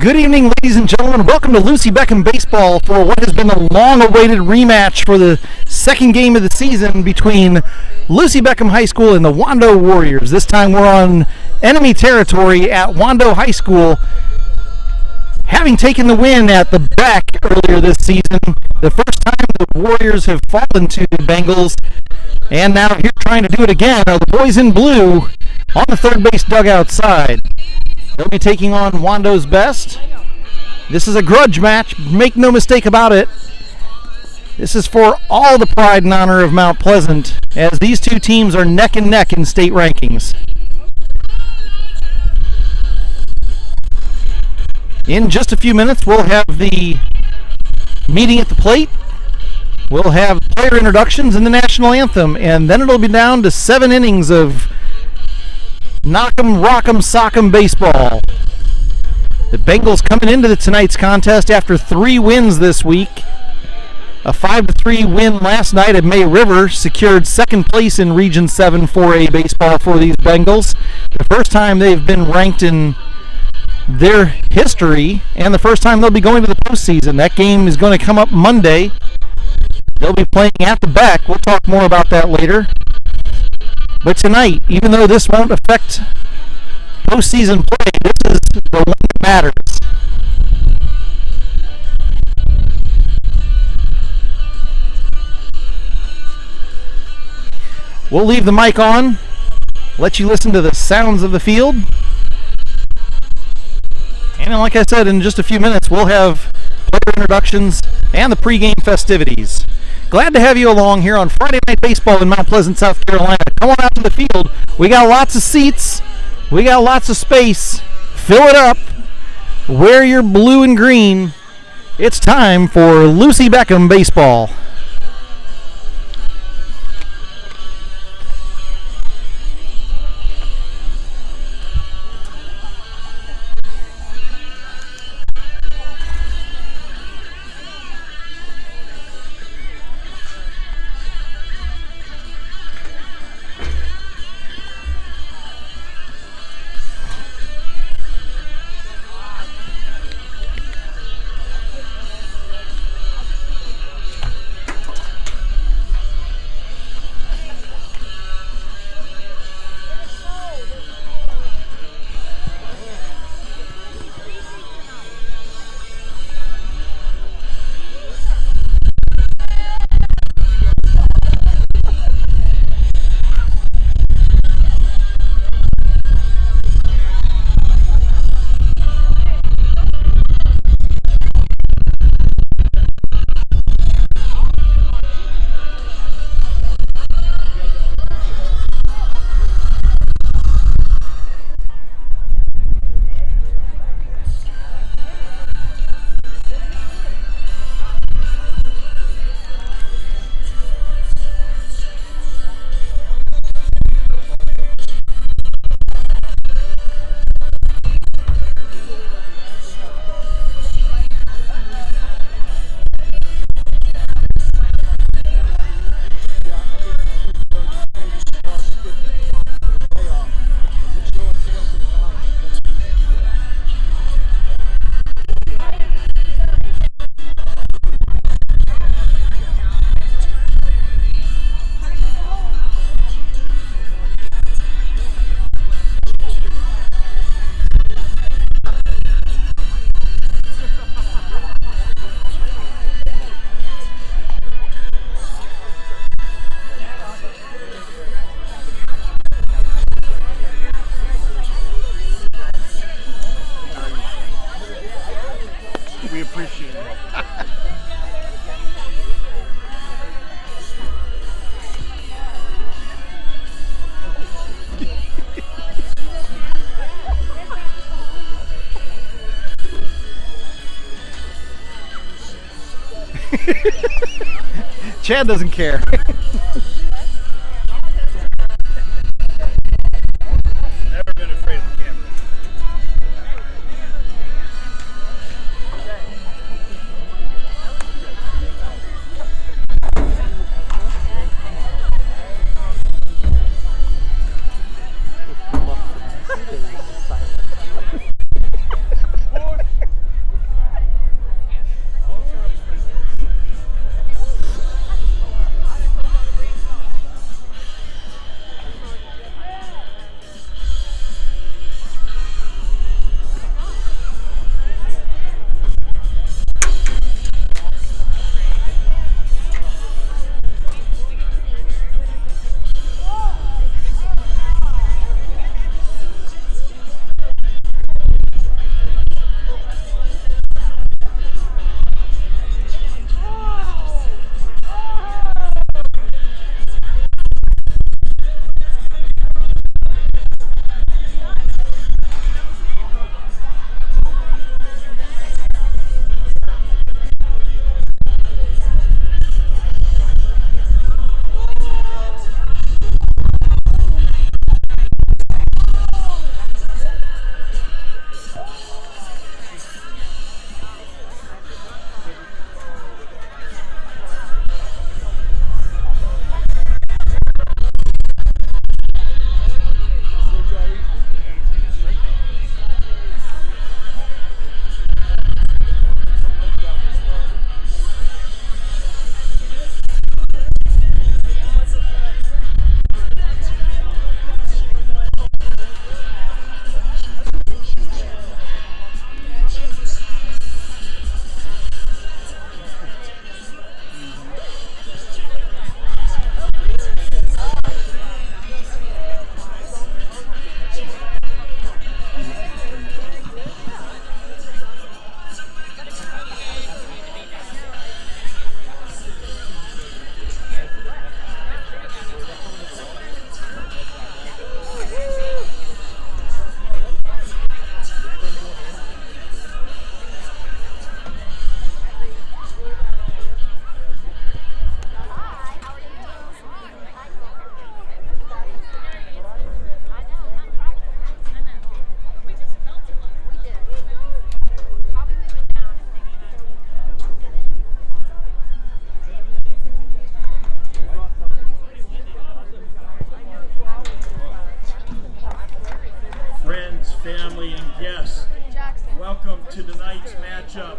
Good evening, ladies and gentlemen. Welcome to Lucy Beckham Baseball for what has been a long-awaited rematch for the second game of the season between Lucy Beckham High School and the Wando Warriors. This time we're on enemy territory at Wando High School. Having taken the win at the Beck earlier this season, the first time the Warriors have fallen to the Bengals, and now here trying to do it again are the boys in blue on the third base dugout side. They'll be taking on Wando's best. This is a grudge match, make no mistake about it. This is for all the pride and honor of Mount Pleasant, as these two teams are neck and neck in state rankings. In just a few minutes, we'll have the meeting at the plate. We'll have player introductions and the national anthem, and then it'll be down to 7 innings of knock'em, rock'em, sock'em baseball. The Bengals coming into tonight's contest after 3 wins this week. A 5-3 win last night at May River secured second place in Region 7 4A baseball for these Bengals. The first time they've been ranked in their history, and the first time they'll be going to the postseason. That game is going to come up Monday. They'll be playing at the Beck. We'll talk more about that later. But tonight, even though this won't affect postseason play, this is the one that matters. We'll leave the mic on, let you listen to the sounds of the field. And like I said, in just a few minutes, we'll have player introductions and the pregame festivities. Glad to have you along here on Friday Night Baseball in Mount Pleasant, South Carolina. Come on out to the field. We got lots of seats. We got lots of space. Fill it up. Wear your blue and green. It's time for Lucy Beckham Baseball. We appreciate it. Chad doesn't care. Never been afraid of the camera.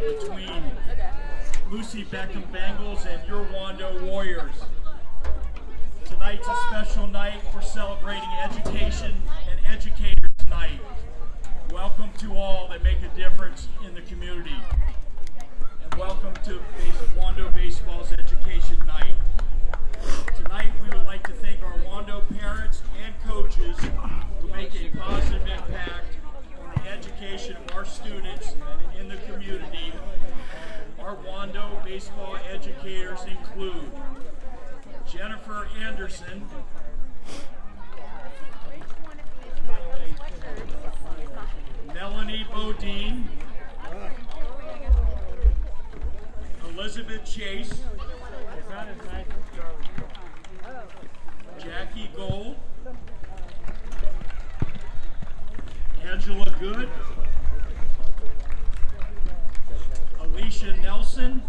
between Lucy Beckham Bengals and your Wando Warriors. Tonight's a special night for celebrating education and educators night. Welcome to all that make a difference in the community. And welcome to Wando Baseball's Education Night. Tonight we would like to thank our Wando parents and coaches who make a positive impact on the education of our students in the community. Our Wando baseball educators include Jennifer Anderson, Melanie Bodine, Elizabeth Chase, Jackie Gold, Angela Good, Alicia Nelson,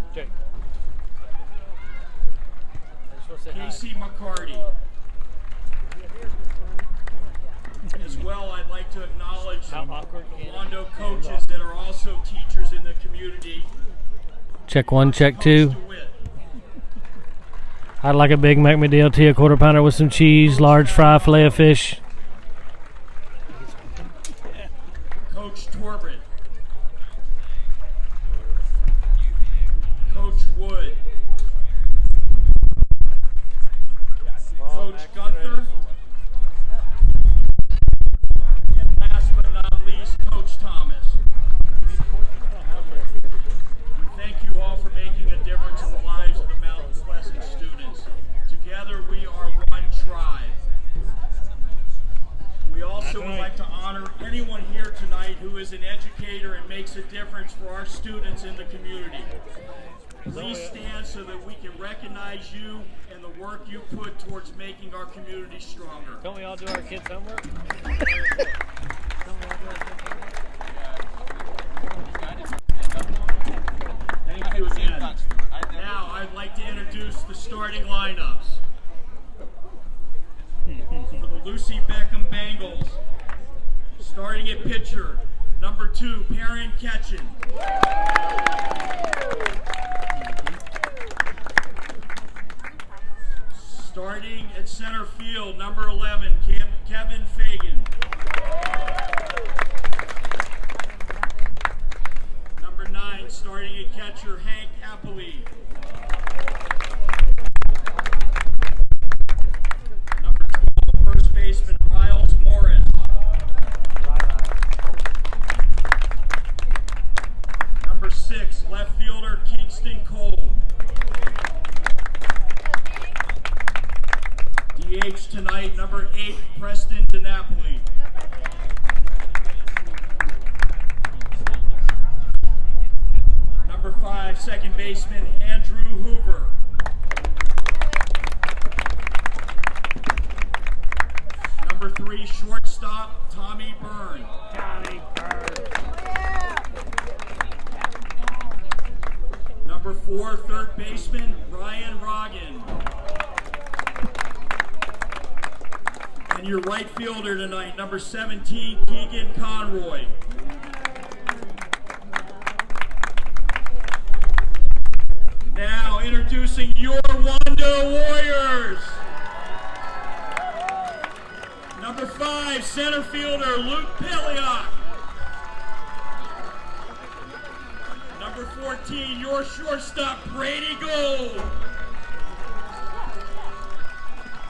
Casey McCarty. As well, I'd like to acknowledge the Wando coaches that are also teachers in the community. Check one, check two. I'd like a Big Mac McDLT, a quarter pounder with some cheese, large fry, fillet of fish. Coach Torbett. Coach Wood. Coach Gunther. And last but not least, Coach Thomas. We thank you all for making a difference in the lives of the Mount Pleasant students. Together we are one tribe. We also would like to honor anyone here tonight who is an educator and makes a difference for our students in the community. Please stand so that we can recognize you and the work you put towards making our community stronger. Don't we all do our kids' homework? Thank you again. Now I'd like to introduce the starting lineups. For the Lucy Beckham Bengals, starting at pitcher, number 2, Perrin Ketchen. Starting at center field, number 11, Kevin Fagan. Number 9, starting at catcher, Hank Appley. Number 12, first baseman, Riles Morris. Number 6, left fielder, Kingston Cole. DH tonight, number 8, Preston DiNapoli. Number 5, second baseman, Andrew Hoover. Number 3, shortstop, Tommy Byrne. Number 4, third baseman, Ryan Rogan. And your right fielder tonight, number 17, Keegan Conroy. Now introducing your Wando Warriors. Number 5, center fielder, Luke Piliak. Number 14, your shortstop, Brady Gold.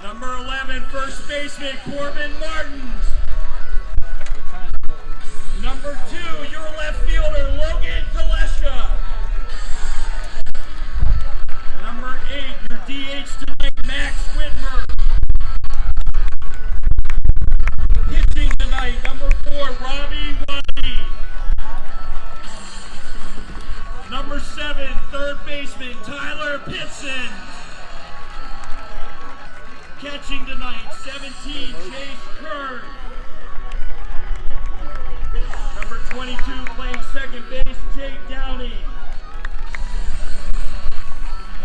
Number 11, first baseman, Corbin Martins. Number 2, your left fielder, Logan Kalesha. Number 8, your DH tonight, Max Whitmer. Pitching tonight, number 4, Robbie Waddy. Number 7, third baseman, Tyler Pitson. Catching tonight, 17, Chase Kern. Number 22, playing second base, Jake Downey.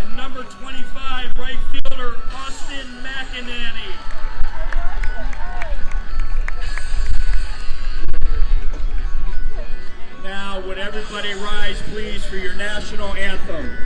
And number 25, right fielder, Austin McInerney. Now, would everybody rise please, for your national anthem.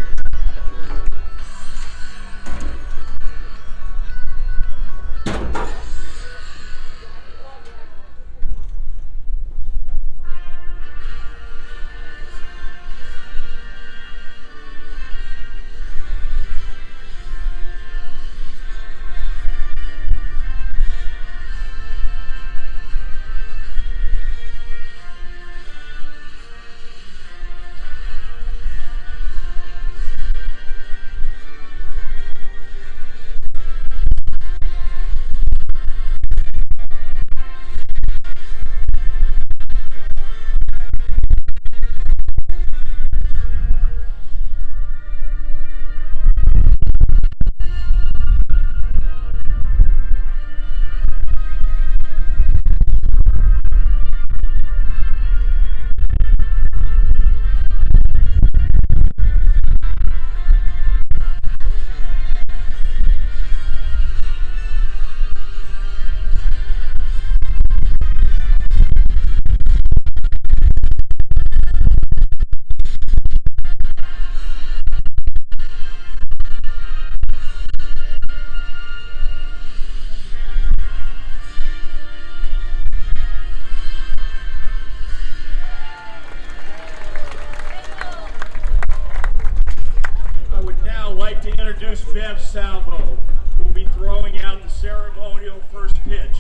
Bev Salvo, who will be throwing out the ceremonial first pitch.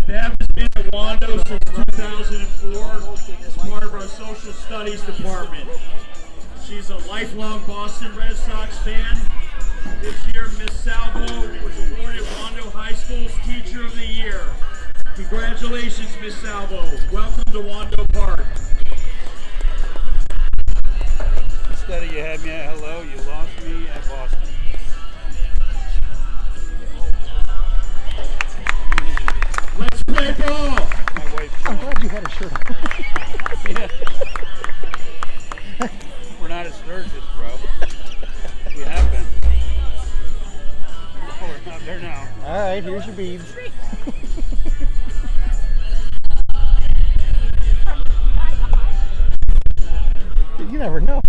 Bev has been at Wando since 2004 as part of our social studies department. She's a lifelong Boston Red Sox fan. This year, Miss Salvo was awarded Wando High School's Teacher of the Year. Congratulations, Miss Salvo. Welcome to Wando Park. Instead of you had me at hello, you lost me at Boston. Let's play ball. My wife. I'm glad you had a shirt on. Yeah. We're not as sturgis, bro. We have been. No, we're not there now. All right, here's your beads. You never know.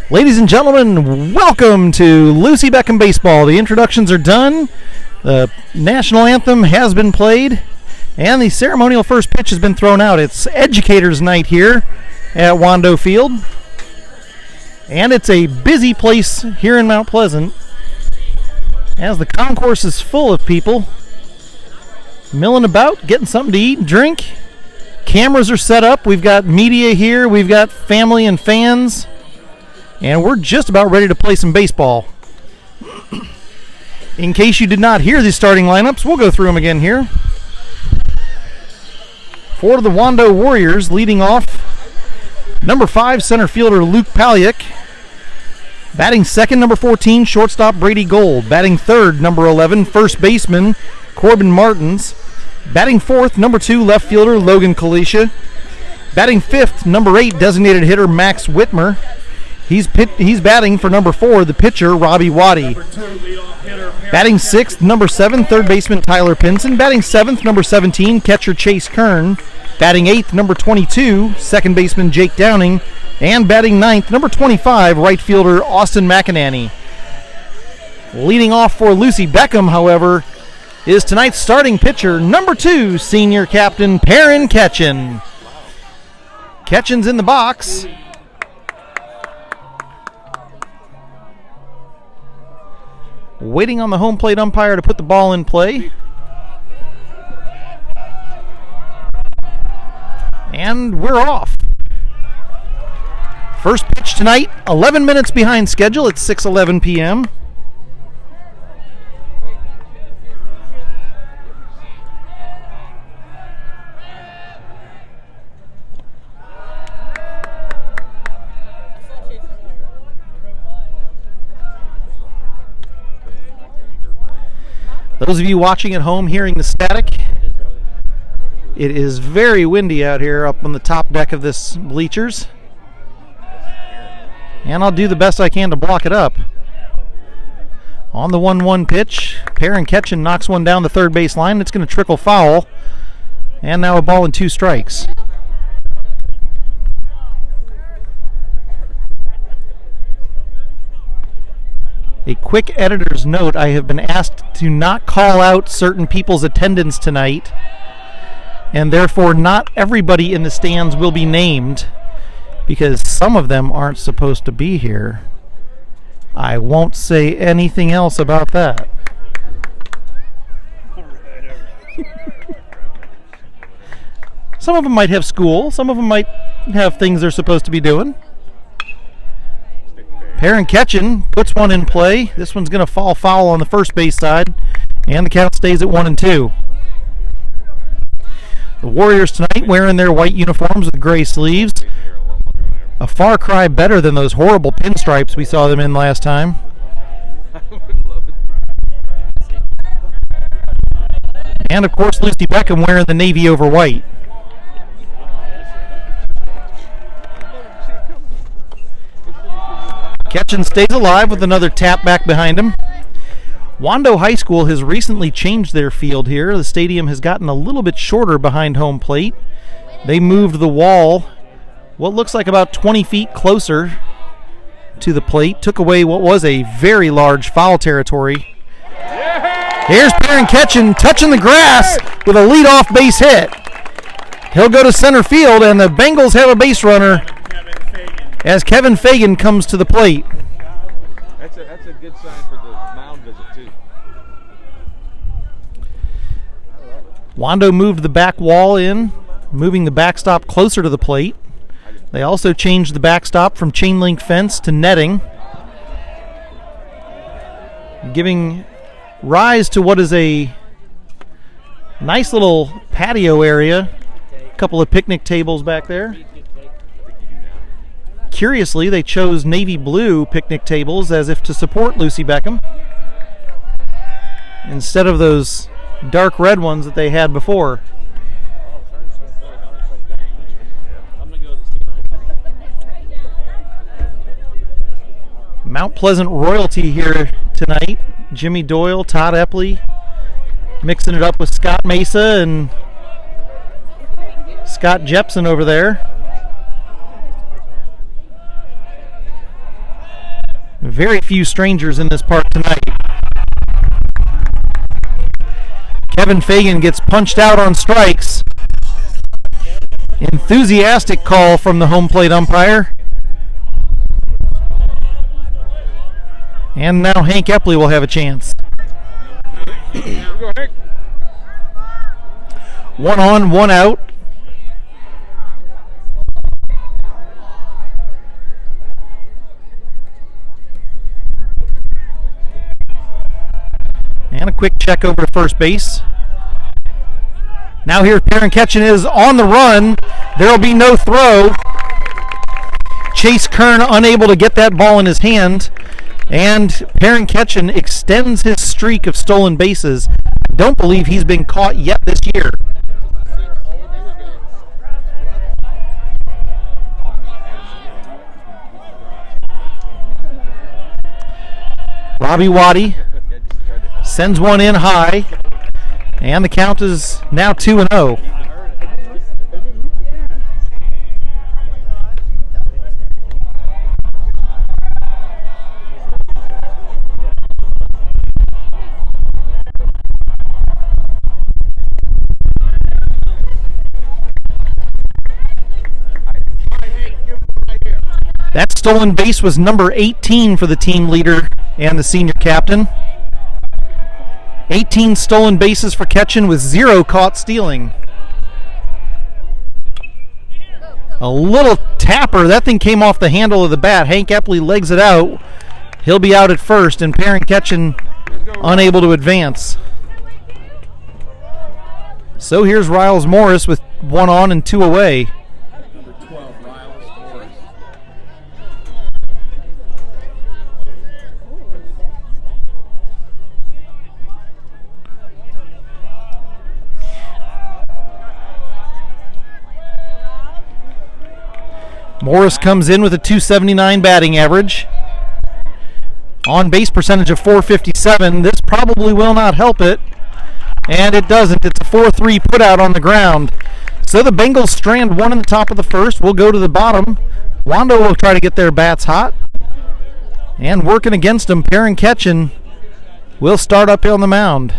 Ladies and gentlemen, welcome to Lucy Beckham Baseball. The introductions are done. The national anthem has been played. And the ceremonial first pitch has been thrown out. It's Educators Night here at Wando Field. And it's a busy place here in Mount Pleasant, as the concourse is full of people milling about, getting something to eat and drink. Cameras are set up. We've got media here. We've got family and fans. And we're just about ready to play some baseball. In case you did not hear the starting lineups, we'll go through them again here. For the Wando Warriors, leading off, number 5, center fielder Luke Palyuk. Batting second, number 14, shortstop Brady Gold. Batting third, number 11, first baseman Corbin Martins. Batting fourth, number 2, left fielder Logan Kalisha. Batting fifth, number 8, designated hitter Max Whitmer. He's batting for number 4, the pitcher Robbie Waddy. Batting sixth, number 7, third baseman Tyler Pinson. Batting seventh, number 17, catcher Chase Kern. Batting eighth, number 22, second baseman Jake Downing. And batting ninth, number 25, right fielder Austin McInerney. Leading off for Lucy Beckham, however, is tonight's starting pitcher, number 2, senior captain Perrin Ketchen. Ketchen's in the box. Waiting on the home plate umpire to put the ball in play. And we're off. First pitch tonight, 11 minutes behind schedule. It's 6:11 p.m. Those of you watching at home hearing the static, it is very windy out here up on the top deck of this bleachers. And I'll do the best I can to block it up. On the 1-1 pitch, Perrin Ketchen knocks one down the third base line. It's going to trickle foul. And now a ball and 2 strikes. A quick editor's note, I have been asked to not call out certain people's attendance tonight, and therefore not everybody in the stands will be named, because some of them aren't supposed to be here. I won't say anything else about that. Some of them might have school, some of them might have things they're supposed to be doing. Perrin Ketchen puts one in play. This one's going to fall foul on the first base side, and the count stays at 1-2. The Warriors tonight wearing their white uniforms with gray sleeves. A far cry better than those horrible pinstripes we saw them in last time. And of course Lucy Beckham wearing the navy over white. Ketchen stays alive with another tap back behind him. Wando High School has recently changed their field here. The stadium has gotten a little bit shorter behind home plate. They moved the wall what looks like about 20 feet closer to the plate. Took away what was a very large foul territory. Here's Perrin Ketchen touching the grass with a leadoff base hit. He'll go to center field, and the Bengals have a base runner as Kevin Fagan comes to the plate. That's a good sign for the mound visit, too. Wando moved the back wall in, moving the backstop closer to the plate. They also changed the backstop from chain link fence to netting, giving rise to what is a nice little patio area. A couple of picnic tables back there. Curiously, they chose navy blue picnic tables as if to support Lucy Beckham instead of those dark red ones that they had before. Mount Pleasant royalty here tonight. Jimmy Doyle, Todd Epley, mixing it up with Scott Mesa and Scott Jepson over there. Very few strangers in this park tonight. Kevin Fagan gets punched out on strikes. Enthusiastic call from the home plate umpire. And now Hank Epley will have a chance. One on, one out. And a quick check over to first base. Now here Perrin Ketchen is on the run. There will be no throw. Chase Kern unable to get that ball in his hand. And Perrin Ketchen extends his streak of stolen bases. I don't believe he's been caught yet this year. Robbie Waddy sends one in high, and the count is now 2-0. That stolen base was number 18 for the team leader and the senior captain. 18 stolen bases for Ketchen with 0 caught stealing. A little tapper. That thing came off the handle of the bat. Hank Epley legs it out. He'll be out at first, and Perrin Ketchen unable to advance. So here's Riles Morris with 1 on and 2 away. Number 12, Riles Morris. Morris comes in with a .279 batting average. On base percentage of .457. This probably will not help it. And it doesn't. It's a 4-3 put out on the ground. So the Bengals strand one in the top of the first. We'll go to the bottom. Wando will try to get their bats hot. And working against them, Perrin Ketchen will start up on the mound.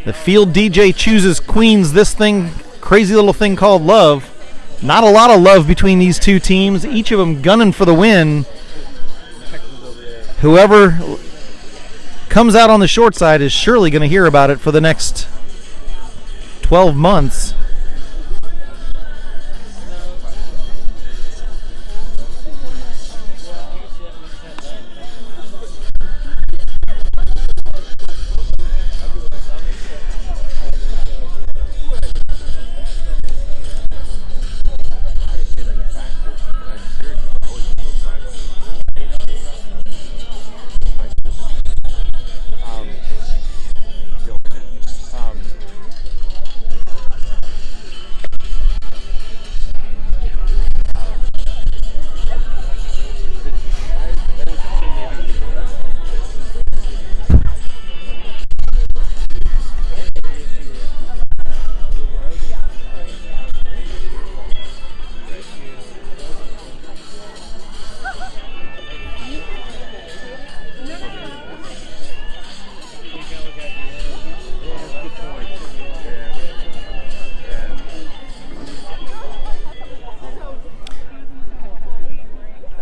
The field DJ chooses Queens, this thing, crazy little thing called love. Not a lot of love between these two teams, each of them gunning for the win. Whoever comes out on the short side is surely going to hear about it for the next 12 months.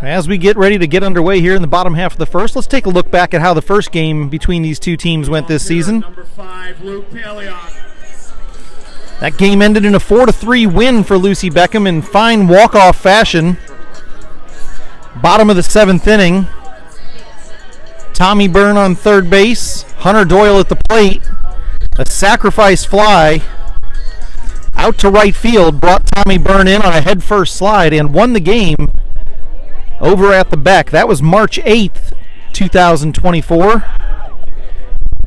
As we get ready to get underway here in the bottom half of the first, let's take a look back at how the first game between these two teams went this season. Number 5, Luke Paliak. That game ended in a 4-3 win for Lucy Beckham in fine walk-off fashion. Bottom of the 7th inning. Tommy Byrne on third base. Hunter Doyle at the plate. A sacrifice fly out to right field brought Tommy Byrne in on a head-first slide and won the game over at the Beck. That was March 8th, 2024.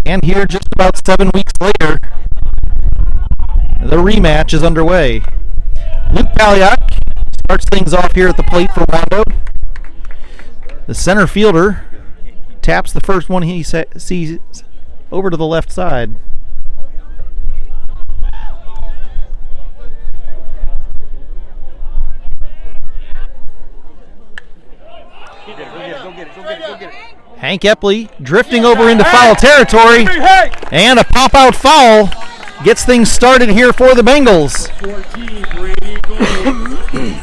And here, just about 7 weeks later, the rematch is underway. Luke Paliak starts things off here at the plate for Wando. The center fielder taps the first one he sees over to the left side. Hank Epley drifting over into foul territory, and a pop-out foul gets things started here for the Bengals. 14, Brady Gold.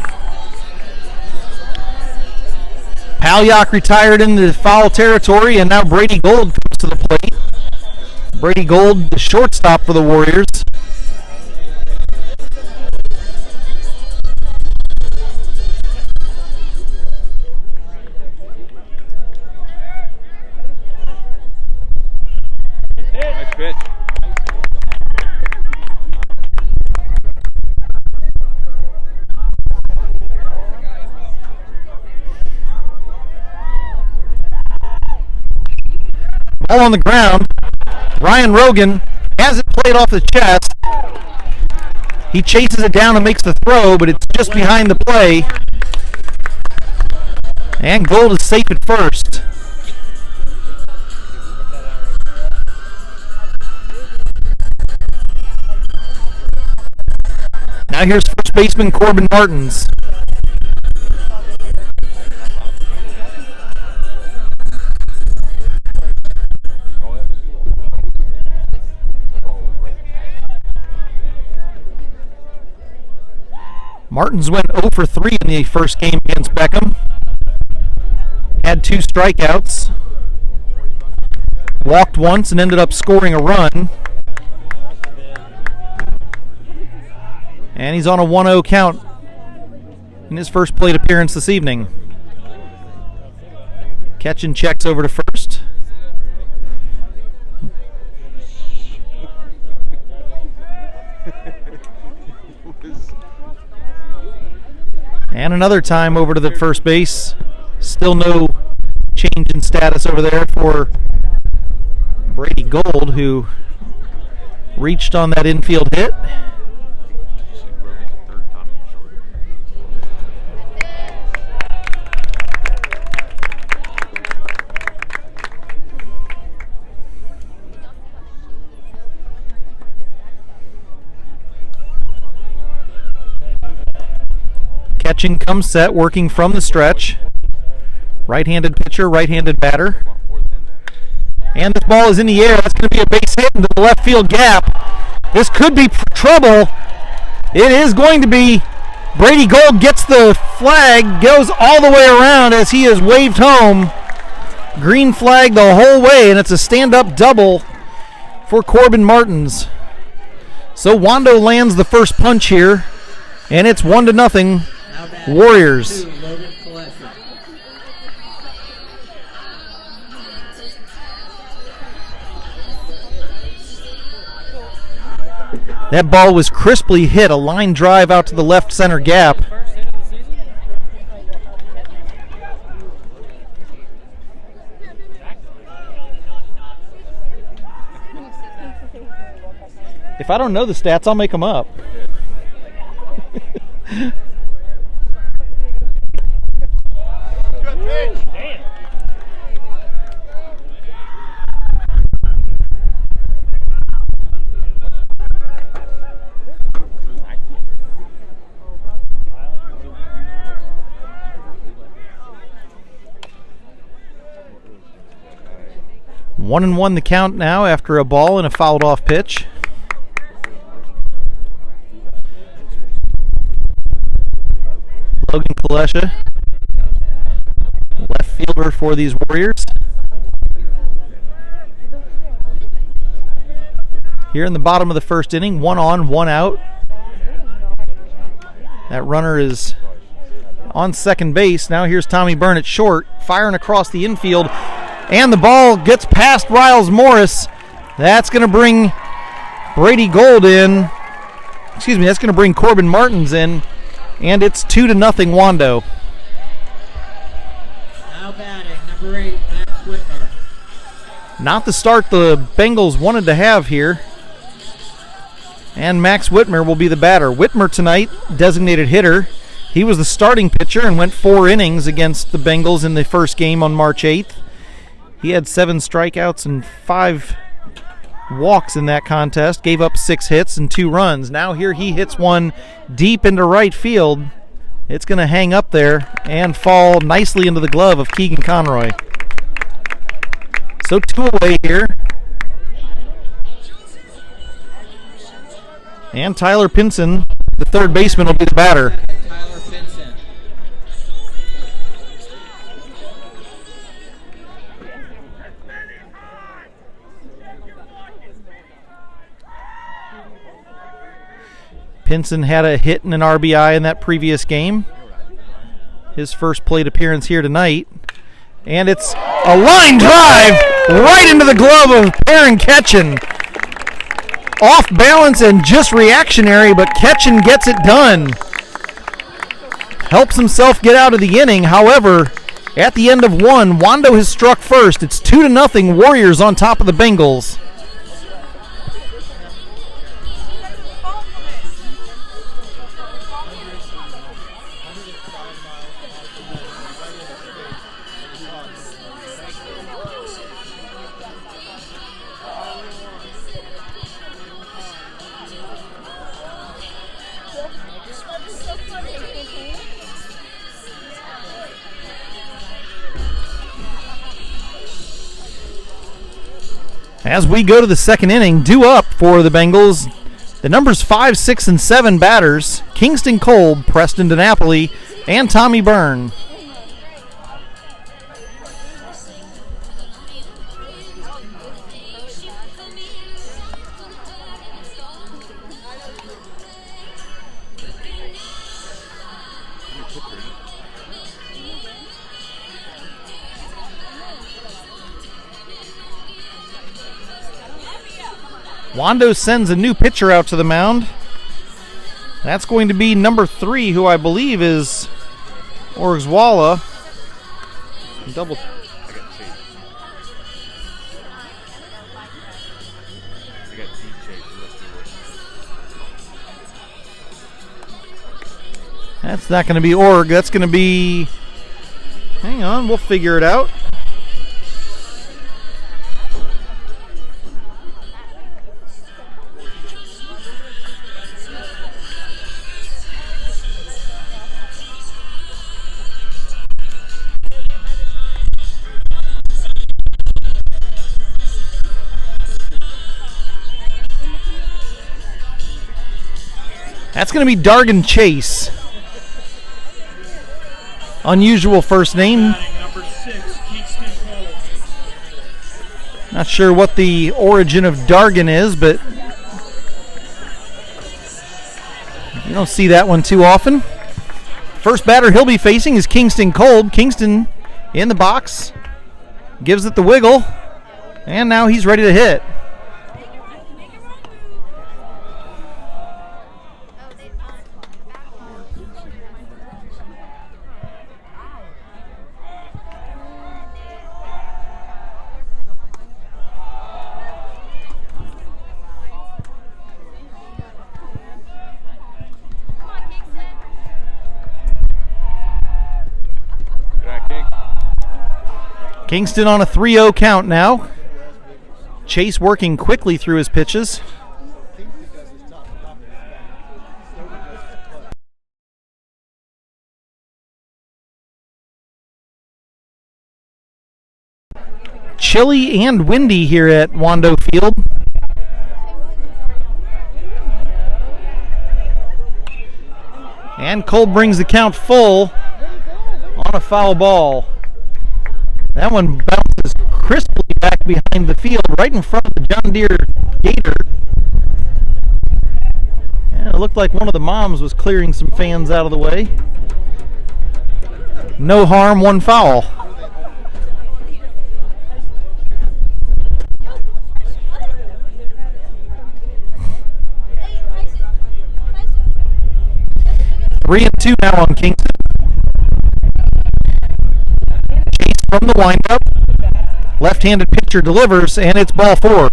Paliak retired into foul territory, and now Brady Gold comes to the plate. Brady Gold, the shortstop for the Warriors. Nice pitch. Ball on the ground. Ryan Rogan has it played off the chest. He chases it down and makes the throw, but it's just behind the play. And Gold is safe at first. Now here's first baseman Corbin Martins. Martins went 0 for 3 in the first game against Beckham. Had 2 strikeouts. Walked once and ended up scoring a run. And he's on a 1-0 count in his first plate appearance this evening. Ketchen checks over to first. And another time over to the first base. Still no change in status over there for Brady Gold, who reached on that infield hit. Catching comes set, working from the stretch. Right-handed pitcher, right-handed batter. And this ball is in the air. That's going to be a base hit into the left field gap. This could be trouble. It is going to be. Brady Gold gets the flag, goes all the way around as he is waved home. Green flag the whole way, and it's a stand-up double for Corbin Martins. So Wando lands the first punch here, and it's 1-0 Warriors. That ball was crisply hit, a line drive out to the left center gap. If I don't know the stats, I'll make them up. Good pitch. Damn. One and one the count now after a ball and a fouled off pitch. Logan Kalesha, left fielder for these Warriors. Here in the bottom of the first inning, 1 on, 1 out. That runner is on second base. Now here's Tommy Byrne at short, firing across the infield. And the ball gets past Riles Morris. That's going to bring Brady Gold in. Excuse me, that's going to bring Corbin Martins in. And it's 2-0 Wando. Now batting, number 8, Max Whitmer. Not the start the Bengals wanted to have here. And Max Whitmer will be the batter. Whitmer tonight, designated hitter. He was the starting pitcher and went 4 innings against the Bengals in the first game on March 8th. He had 7 strikeouts and 5 walks in that contest, gave up 6 hits and 2 runs. Now here he hits one deep into right field. It's going to hang up there and fall nicely into the glove of Keegan Conroy. So 2 away here. And Tyler Pinson, the third baseman, will be the batter. Tyler Pinson. Pinson had a hit and an RBI in that previous game. His first plate appearance here tonight. And it's a line drive right into the glove of Perrin Ketchen. Off balance and just reactionary, but Ketchen gets it done. Helps himself get out of the inning. However, at the end of 1, Wando has struck first. It's 2-0 Warriors on top of the Bengals. As we go to the second inning, due up for the Bengals, the numbers 5, 6, and 7 batters, Kingston Kolb, Preston DiNapoli, and Tommy Byrne. Wando sends a new pitcher out to the mound. That's going to be number 3, who I believe is Orgswalla. Double. I got Chase. I got T Chase. That's not going to be Org. That's going to be... Hang on, we'll figure it out. That's going to be Dargan Chase. Unusual first name. Number 6, Kingston Cole. Not sure what the origin of Dargan is, but you don't see that one too often. First batter he'll be facing is Kingston Cole. Kingston in the box. Gives it the wiggle. And now he's ready to hit. Kingston on a 3-0 count now. Chase working quickly through his pitches. Chilly and windy here at Wando Field. And Cole brings the count full on a foul ball. That one bounces crisply back behind the field, right in front of the John Deere Gator. And it looked like one of the moms was clearing some fans out of the way. No harm, one foul. Three and two now on Kingston. From the windup, left-handed pitcher delivers, and it's ball 4.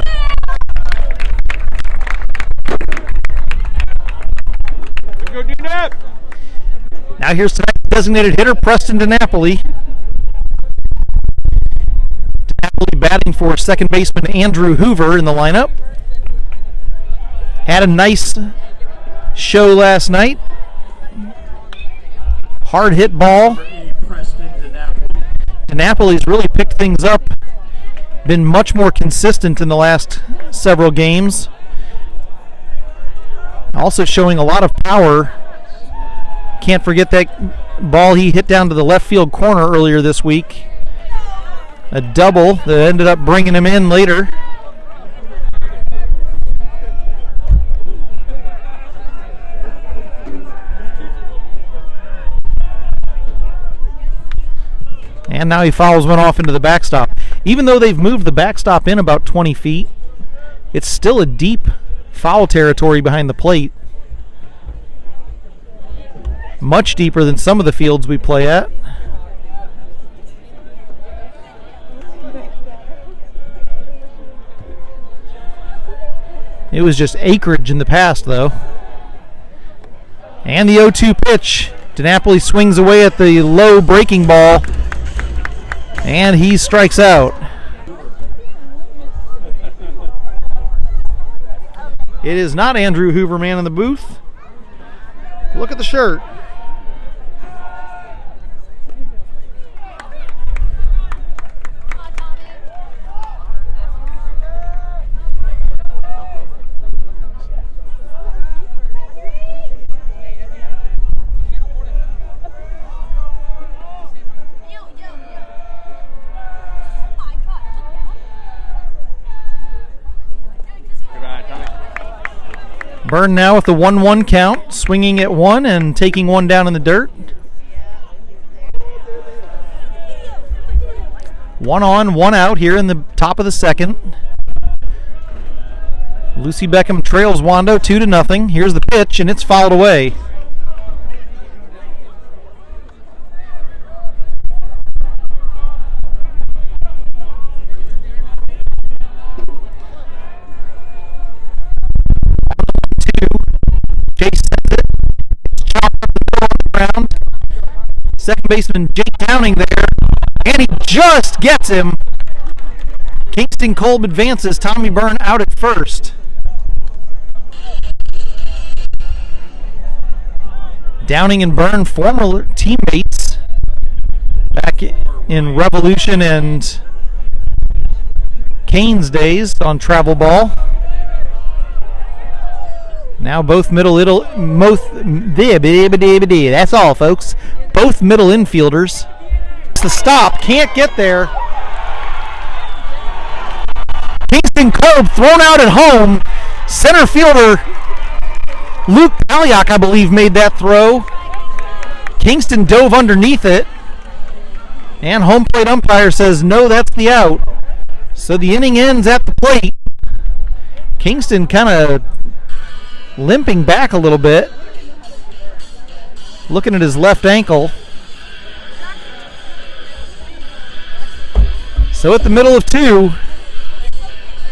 Go do that. Now here's tonight's designated hitter, Preston DiNapoli. DiNapoli batting for second baseman Andrew Hoover in the lineup. Had a nice show last night. Hard hit ball. DiNapoli's really picked things up, been much more consistent in the last several games. Also showing a lot of power. Can't forget that ball he hit down to the left field corner earlier this week. A double that ended up bringing him in later. And now he fouls one off into the backstop. Even though they've moved the backstop in about 20 feet, it's still a deep foul territory behind the plate. Much deeper than some of the fields we play at. It was just acreage in the past, though. And the 0-2 pitch. DiNapoli swings away at the low breaking ball. And he strikes out. It is not Andrew Hoover, man in the booth. Look at the shirt. Byrne now with the 1-1 count, swinging at one and taking one down in the dirt. 1 on, 1 out here in the top of the second. Lucy Beckham trails Wando 2-0. Here's the pitch, and it's fouled away. Chase sends it. Chopped up the middle of the ground. Second baseman Jake Downing there. And he just gets him. Kingston Kolb advances. Tommy Byrne out at first. Downing and Byrne, former teammates back in Revolution and Canes days on travel ball. Now both that's all, folks. Both middle infielders. The stop, can't get there. Kingston Kolb thrown out at home. Center fielder Luke Palyak, I believe, made that throw. Kingston dove underneath it. And home plate umpire says, no, that's the out. So the inning ends at the plate. Kingston kind of limping back a little bit. Looking at his left ankle. So at the middle of 2,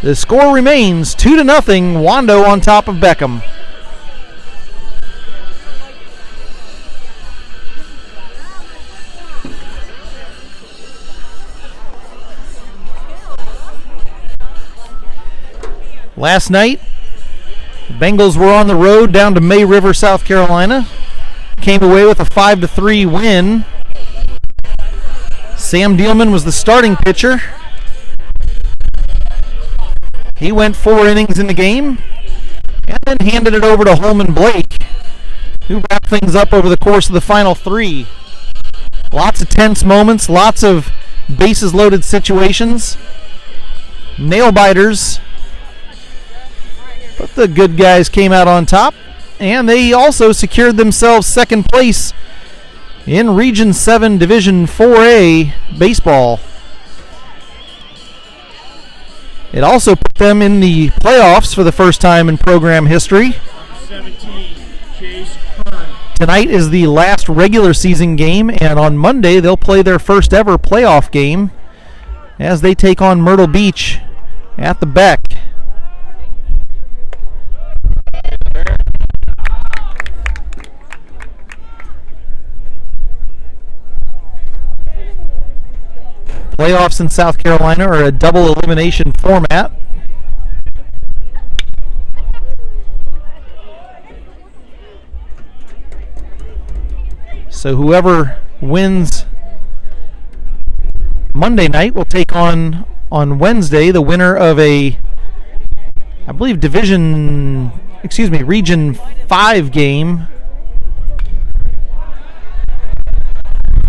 the score remains 2-0. Wando on top of Beckham. Last night, the Bengals were on the road down to May River, South Carolina. Came away with a 5-3 win. Sam Dielman was the starting pitcher. He went 4 innings in the game and then handed it over to Holman Blake, who wrapped things up over the course of the final 3. Lots of tense moments, lots of bases loaded situations, nail biters. But the good guys came out on top, and they also secured themselves second place in Region 7 Division 4A baseball. It also put them in the playoffs for the first time in program history. 17, Chase Kern. Tonight is the last regular season game, and on Monday they'll play their first ever playoff game as they take on Myrtle Beach at the Beck. Playoffs in South Carolina are a double elimination format. So whoever wins Monday night will take on Wednesday the winner of a, I believe, Region 5 game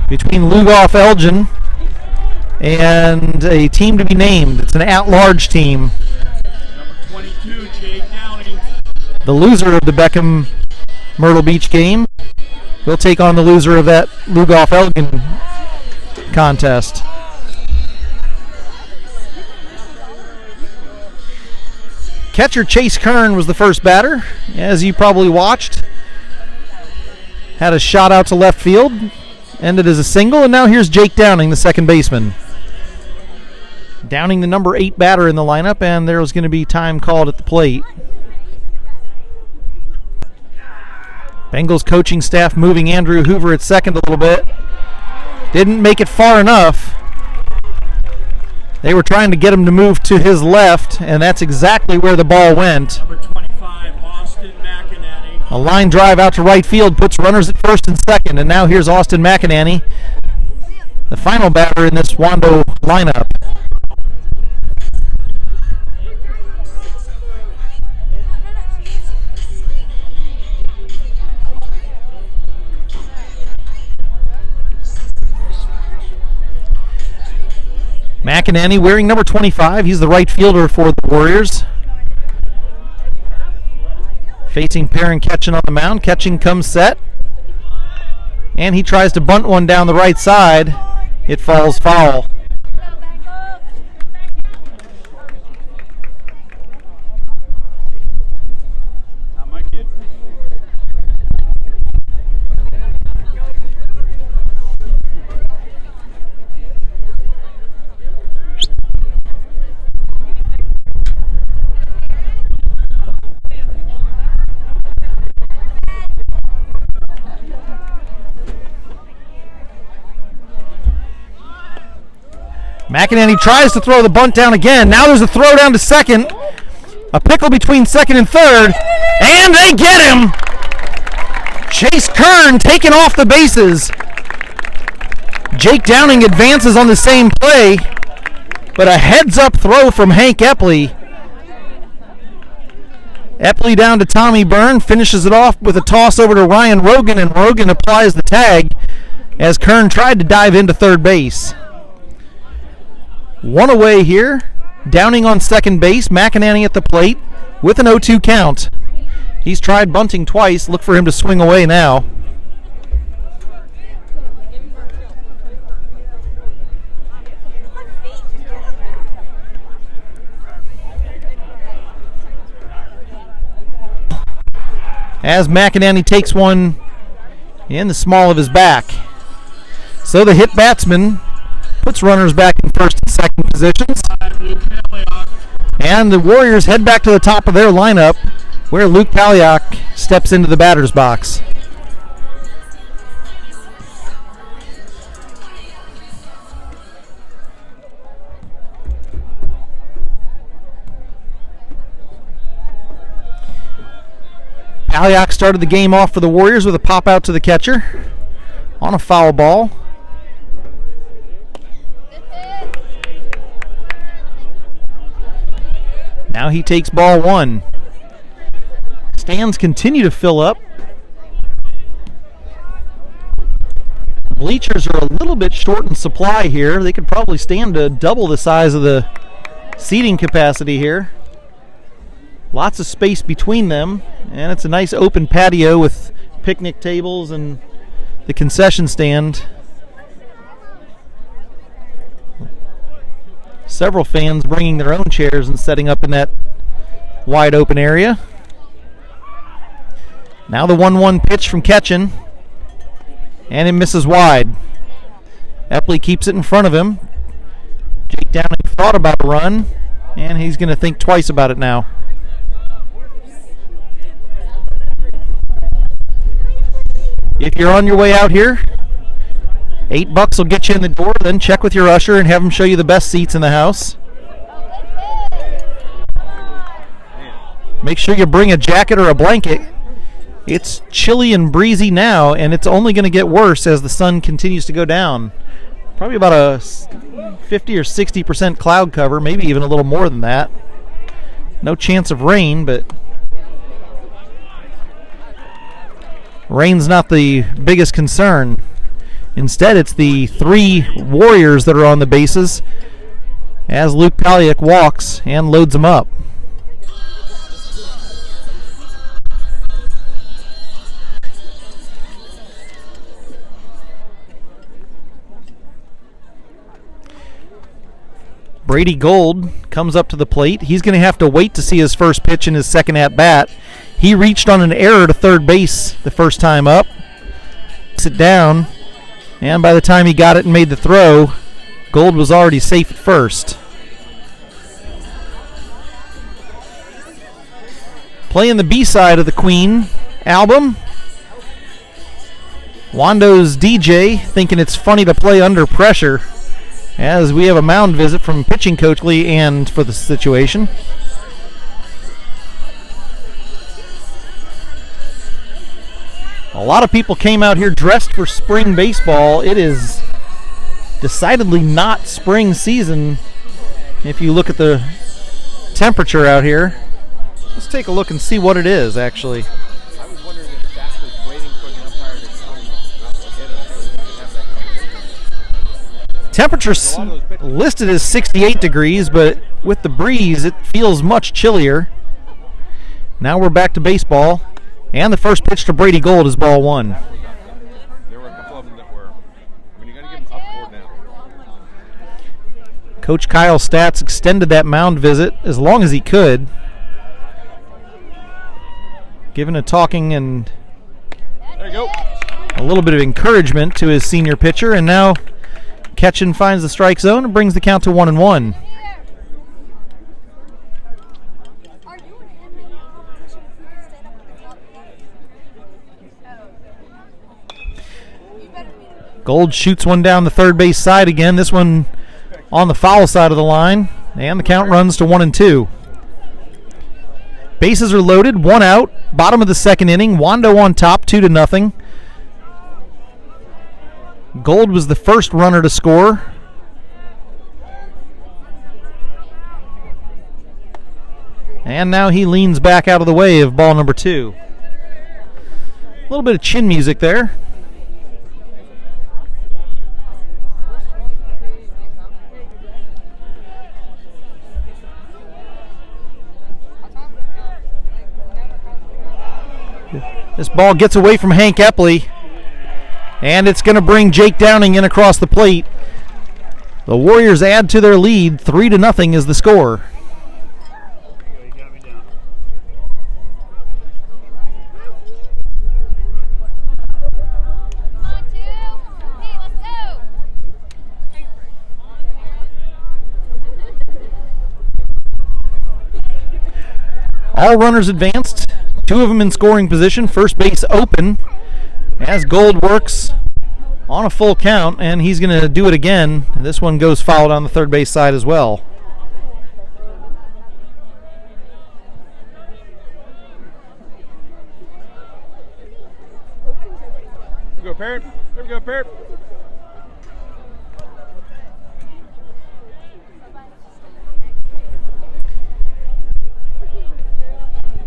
between Lugoff Elgin and a team to be named. It's an at-large team. Number 22, Jake Downing. The loser of the Beckham Myrtle Beach game will take on the loser of that Lugoff Elgin contest. Catcher Chase Kern was the first batter, as you probably watched. Had a shot out to left field, ended as a single, and now here's Jake Downing, the second baseman. Downing, the number 8 batter in the lineup, and there was going to be time called at the plate. Bengals coaching staff moving Andrew Hoover at second a little bit. Didn't make it far enough. They were trying to get him to move to his left, and that's exactly where the ball went. Number 25, Austin McInerney. A line drive out to right field puts runners at first and second, and now here's Austin McInerney, the final batter in this Wando lineup. McInerney wearing number 25. He's the right fielder for the Warriors. Facing Perrin Ketchen on the mound. Ketchen comes set. And he tries to bunt one down the right side. It falls foul. Not my kid. McEnany tries to throw the bunt down again. Now there's a throw down to second. A pickle between second and third. And they get him! Chase Kern taken off the bases. Jake Downing advances on the same play, but a heads-up throw from Hank Epley. Epley down to Tommy Byrne, finishes it off with a toss over to Ryan Rogan, and Rogan applies the tag as Kern tried to dive into third base. One away here. Downing on second base, McEnany at the plate with an 0-2 count. He's tried bunting twice. Look for him to swing away now. As McEnany takes one in the small of his back. So the hit batsman puts runners back in first and second positions. And the Warriors head back to the top of their lineup, where Luke Palyak steps into the batter's box. Palyak started the game off for the Warriors with a pop out to the catcher on a foul ball. Now he takes ball one. Stands continue to fill up. Bleachers are a little bit short in supply here. They could probably stand to double the size of the seating capacity here. Lots of space between them, and it's a nice open patio with picnic tables and the concession stand. Several fans bringing their own chairs and setting up in that wide open area. Now the 1-1 pitch from Ketchen, and it misses wide. Epley keeps it in front of him. Jake Downing thought about a run, and he's going to think twice about it now. If you're on your way out here, $8 will get you in the door. Then check with your usher and have him show you the best seats in the house. Make sure you bring a jacket or a blanket. It's chilly and breezy now, and it's only going to get worse as the sun continues to go down. Probably about a 50 or 60% cloud cover, maybe even a little more than that. No chance of rain, but rain's not the biggest concern. Instead, it's the three Warriors that are on the bases as Luke Palyak walks and loads them up. Brady Gold comes up to the plate. He's going to have to wait to see his first pitch in his second at-bat. He reached on an error to third base the first time up. Sit down, and by the time he got it and made the throw, Gold was already safe at first. Playing the B-side of the Queen album, Wando's DJ thinking it's funny to play under pressure, as we have a mound visit from pitching coach Lee and for the situation. A lot of people came out here dressed for spring baseball. It is decidedly not spring season if you look at the temperature out here. Let's take a look and see what it is, actually. I was wondering if Staff was waiting for the umpire to come to get him so we could have that conversation. Temperature's listed as 68 degrees, but with the breeze, it feels much chillier. Now we're back to baseball, and the first pitch to Brady Gold is ball one. There were a couple of them that were, you got to give them up or down. Coach Kyle Statz extended that mound visit as long as he could, giving a talking and There you go. a little bit of encouragement to his senior pitcher, and now Ketchen finds the strike zone and brings the count to 1-1. Gold shoots one down the third base side again. This one on the foul side of the line, and the count runs to 1-2. Bases are loaded, 1 out, bottom of the second inning. Wando on top, 2-0. Gold was the first runner to score. And now he leans back out of the way of ball number 2. A little bit of chin music there. This ball gets away from Hank Epley, and it's going to bring Jake Downing in across the plate. The Warriors add to their lead. 3-0 is the score. All runners advanced, 2 of them in scoring position, first base open as Gold works on a full count, and he's going to do it again. This one goes foul on the third base side as well. There we go, Parrot. There we go, Parrot.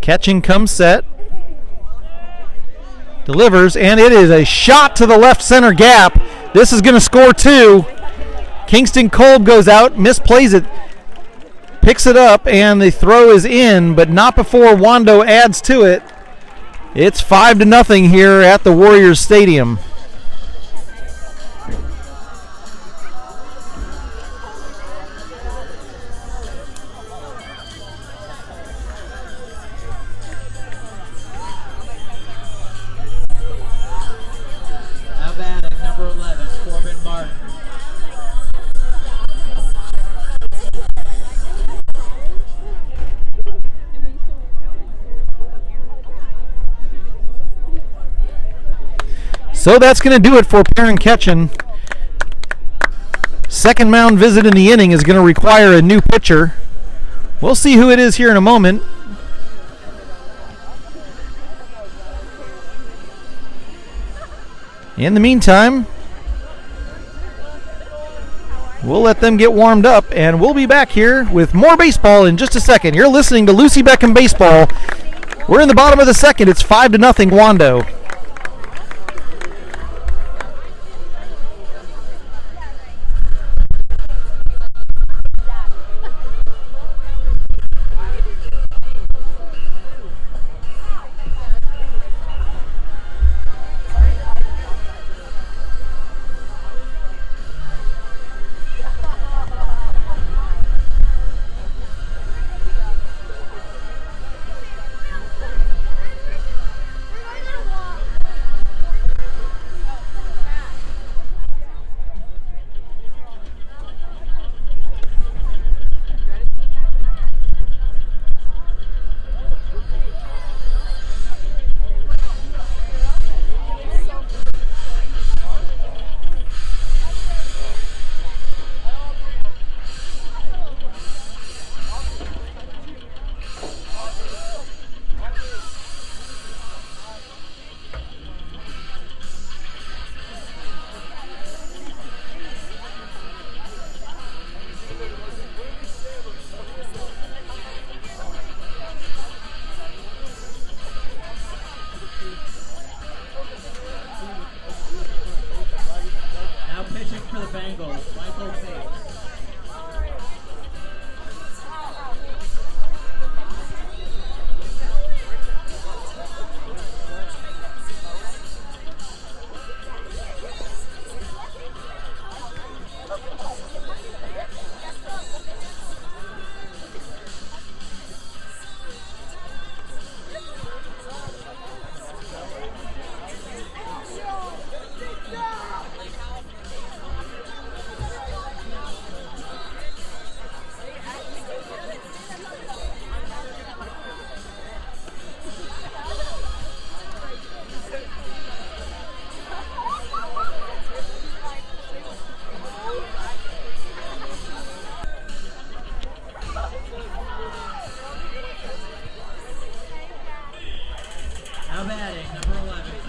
Catching comes set. Delivers, and it is a shot to the left center gap. This is going to score 2. Kingston Kolb goes out, misplays it, picks it up, and the throw is in, but not before Wando adds to it. It's 5-0 here at the Warriors Stadium. So that's going to do it for Perrin Ketchen. Second mound visit in the inning is going to require a new pitcher. We'll see who it is here in a moment. In the meantime, we'll let them get warmed up, and we'll be back here with more baseball in just a second. You're listening to Lucy Beckham Baseball. We're in the bottom of the second. It's 5-0 Wando.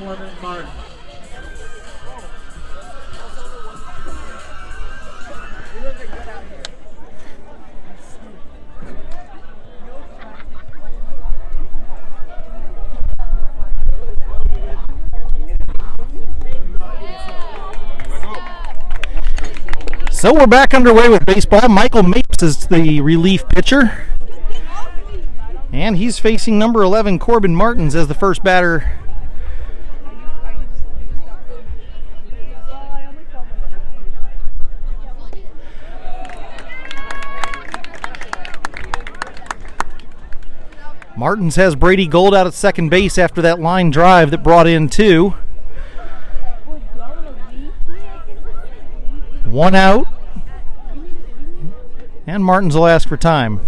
Corbin Martin. So we're back underway with baseball. Michael Mapes is the relief pitcher. And he's facing number 11, Corbin Martins, as the first batter. Martins has Brady Gold out at second base after that line drive that brought in 2. 1 out. And Martins will ask for time.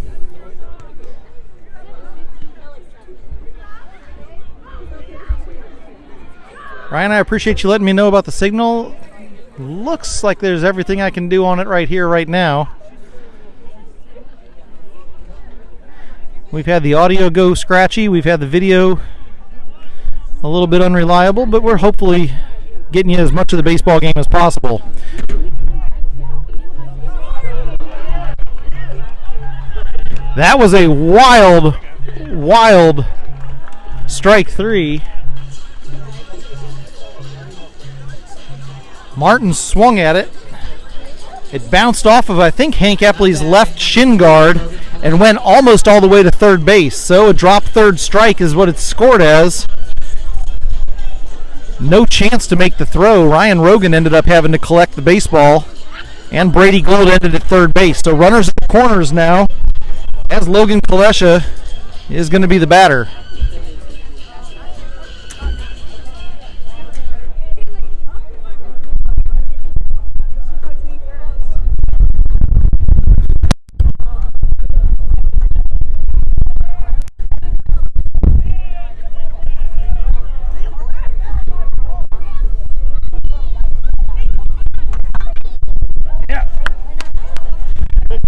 Ryan, I appreciate you letting me know about the signal. Looks like there's everything I can do on it right here, right now. We've had the audio go scratchy. We've had the video a little bit unreliable, but we're hopefully getting you as much of the baseball game as possible. That was a wild, wild strike 3. Martin swung at it. It bounced off of, I think, Hank Epley's left shin guard and went almost all the way to third base. So a drop third strike is what it's scored as. No chance to make the throw. Ryan Rogan ended up having to collect the baseball, and Brady Gold ended at third base. So runners in the corners now, as Logan Kalesha is going to be the batter.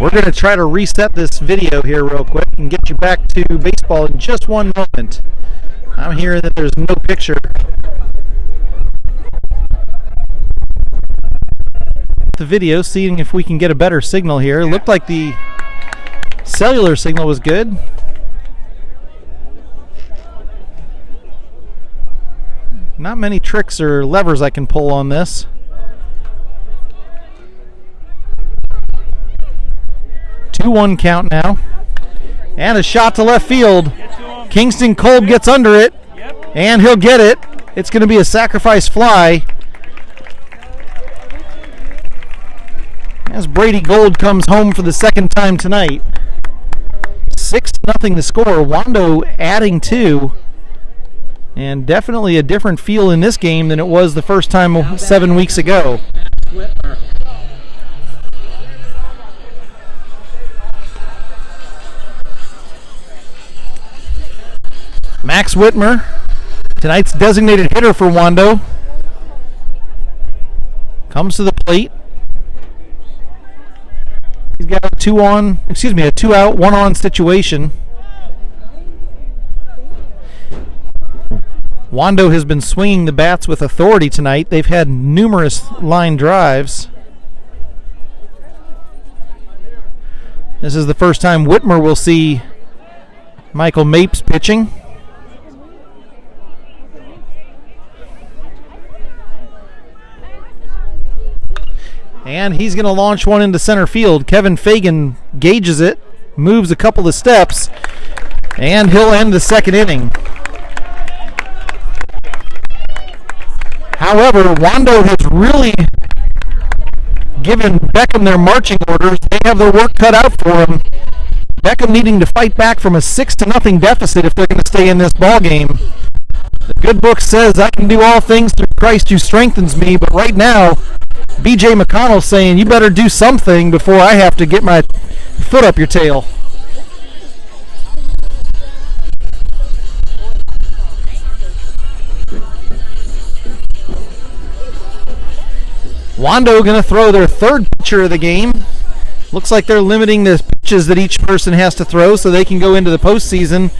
We're going to try to reset this video here real quick and get you back to baseball in just one moment. I'm hearing that there's no picture. The video, seeing if we can get a better signal here. It looked like the cellular signal was good. Not many tricks or levers I can pull on this. 2-1 count now. And a shot to left field. Kingston Kolb gets under it. And he'll get it. It's going to be a sacrifice fly. As Brady Gold comes home for the second time tonight. 6-0 the score. Wando adding 2. And definitely a different feel in this game than it was the first time 7 weeks ago. Max Whitmer, tonight's designated hitter for Wando, comes to the plate. He's got a 2-out, 1-on situation. Wando has been swinging the bats with authority tonight. They've had numerous line drives. This is the first time Whitmer will see Michael Mapes pitching. And he's going to launch one into center field. Kevin Fagan gauges it, moves a couple of steps, and he'll end the second inning. However, Wando has really given Beckham their marching orders. They have their work cut out for them. Beckham needing to fight back from a 6-0 deficit if they're going to stay in this ball game. The good book says I can do all things through Christ who strengthens me, but right now, B.J. McConnell's saying you better do something before I have to get my foot up your tail. Wando going to throw their third pitcher of the game. Looks like they're limiting the pitches that each person has to throw so they can go into the postseason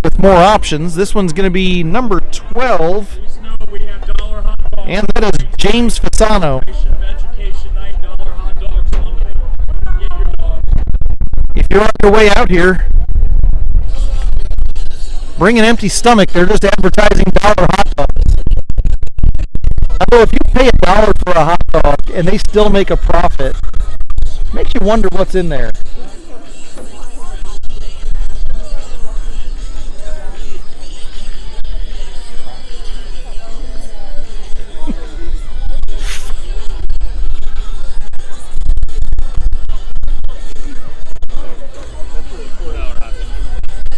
with more options. This one's going to be number 12. And that is James Fasano. Education night, $1 hot dogs only. Get your dog. If you're on your way out here, bring an empty stomach. They're just advertising dollar hot dogs. Although if you pay $1 for a hot dog and they still make a profit, it makes you wonder what's in there.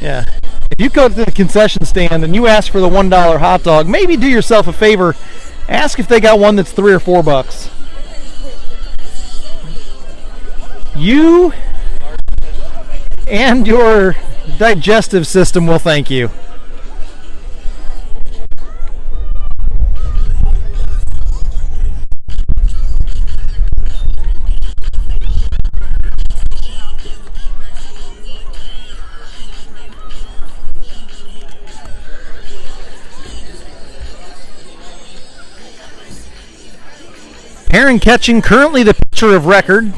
Yeah. If you go to the concession stand and you ask for the $1 hot dog, maybe do yourself a favor. Ask if they got one that's $3 or $4. You and your digestive system will thank you. Perrin Ketchen, currently the pitcher of record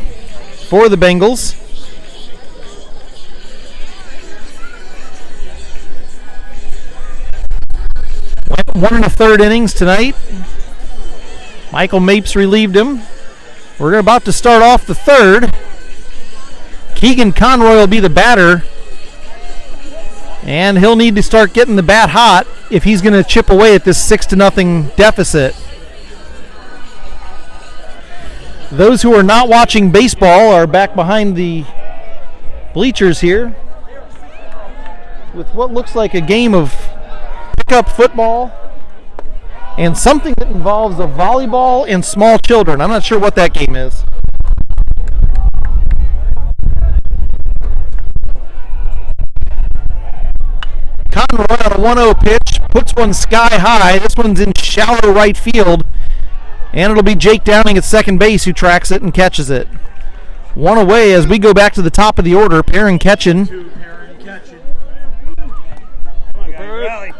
for the Bengals. Went 1 1/3 innings tonight. Michael Mapes relieved him. We're about to start off the third. Keegan Conroy will be the batter. And he'll need to start getting the bat hot if he's going to chip away at this 6-0 deficit. Those who are not watching baseball are back behind the bleachers here with what looks like a game of pickup football and something that involves a volleyball and small children. I'm not sure what that game is. Conroy on a 1-0 pitch puts one sky high. This one's in shallow right field. And it'll be Jake Downing at second base who tracks it and catches it. One away as we go back to the top of the order. Perrin Ketchen. Perrin Ketchen. Come on, guys, rally.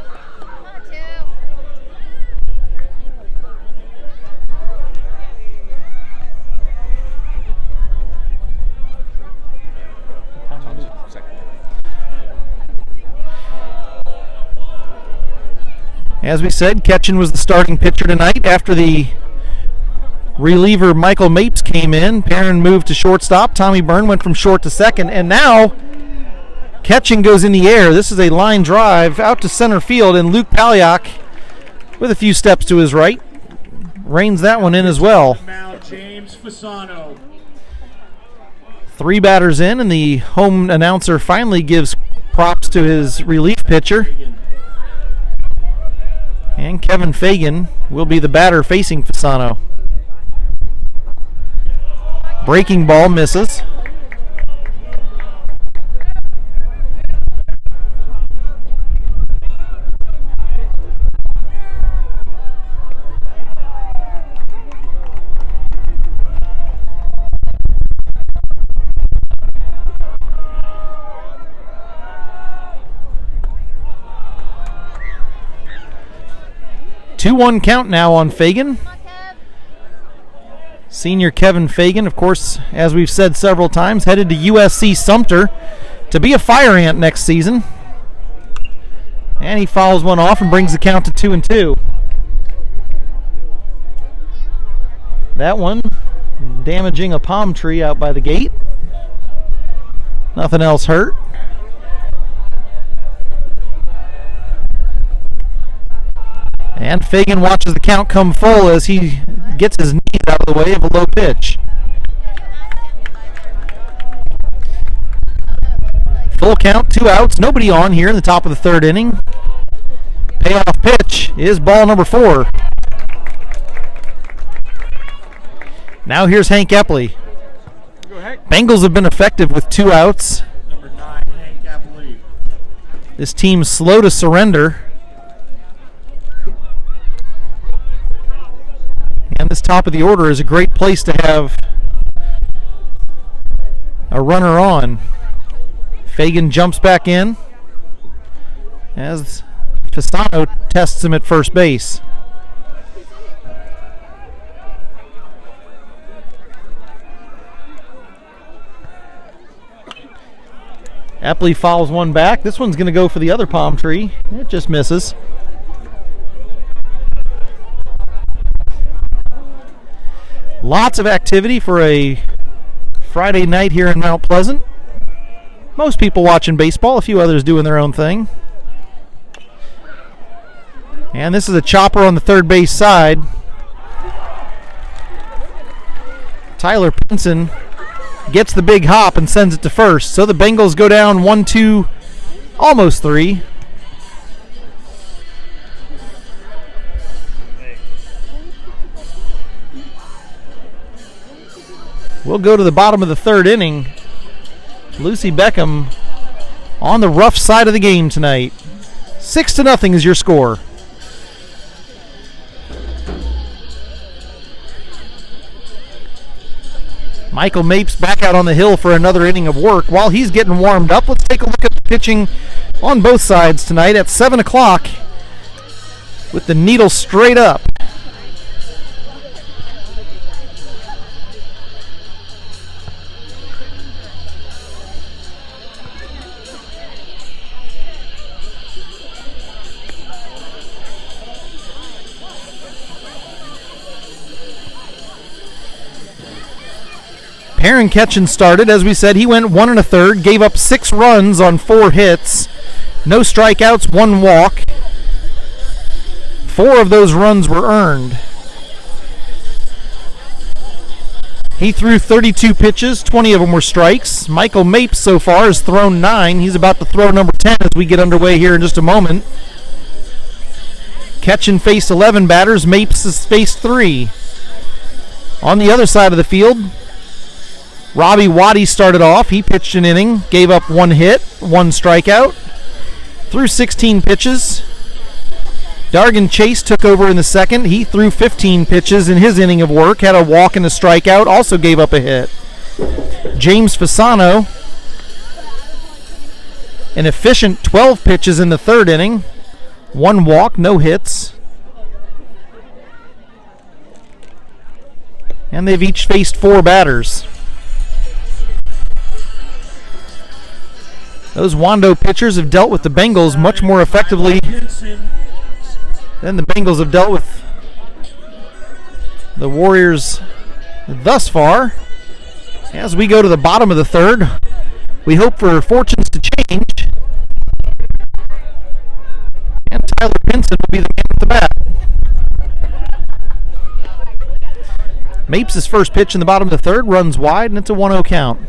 As we said, Ketchen was the starting pitcher tonight after the reliever Michael Mapes came in. Perrin moved to shortstop. Tommy Byrne went from short to second. And now Ketchen goes in the air. This is a line drive out to center field. And Luke Palyak, with a few steps to his right, reins that one in as well. James Fasano. 3 batters in, and the home announcer finally gives props to his relief pitcher. And Kevin Fagan will be the batter facing Fasano. Breaking ball misses. Two-one count now on Fagan. Senior Kevin Fagan, of course, as we've said several times, headed to USC Sumter to be a fire ant next season. And he fouls one off and brings the count to 2-2. That one damaging a palm tree out by the gate. Nothing else hurt. And Fagan watches the count come full as he gets his knees out of the way of a low pitch. Full count, 2 outs, nobody on here in the top of the third inning. Payoff pitch is ball number 4. Now here's Hank Epley. Bengals have been effective with 2 outs. Number 9, Hank Epley. This team's slow to surrender. And this top of the order is a great place to have a runner on. Fagan jumps back in as Fasano tests him at first base. Epley fouls one back. This one's going to go for the other palm tree. It just misses. Lots of activity for a Friday night here in Mount Pleasant. Most people watching baseball, a few others doing their own thing. And this is a chopper on the third base side. Tyler Pinson gets the big hop and sends it to first. So the Bengals go down 1-2, almost 3. We'll go to the bottom of the third inning. Lucy Beckham on the rough side of the game tonight. 6-0 is your score. Michael Mapes back out on the hill for another inning of work. While he's getting warmed up, let's take a look at the pitching on both sides tonight at 7 o'clock with the needle straight up. Aaron Ketchen started. As we said, he went 1 1/3, gave up 6 runs on 4 hits, no strikeouts, 1 walk. 4 of those runs were earned. He threw 32 pitches, 20 of them were strikes. Michael Mapes so far has thrown 9. He's about to throw number 10 as we get underway here in just a moment. Ketchen faced 11 batters. Mapes has faced 3. On the other side of the field, Robbie Waddy started off. He pitched an inning, gave up 1 hit, 1 strikeout, threw 16 pitches. Dargan Chase took over in the second. He threw 15 pitches in his inning of work, had a walk and a strikeout, also gave up a hit. James Fasano, an efficient 12 pitches in the third inning, 1 walk, no hits. And they've each faced 4 batters. Those Wando pitchers have dealt with the Bengals much more effectively than the Bengals have dealt with the Warriors thus far. As we go to the bottom of the third, we hope for fortunes to change. And Tyler Pinson will be the man at the bat. Mapes' first pitch in the bottom of the third runs wide, and it's a 1-0 count.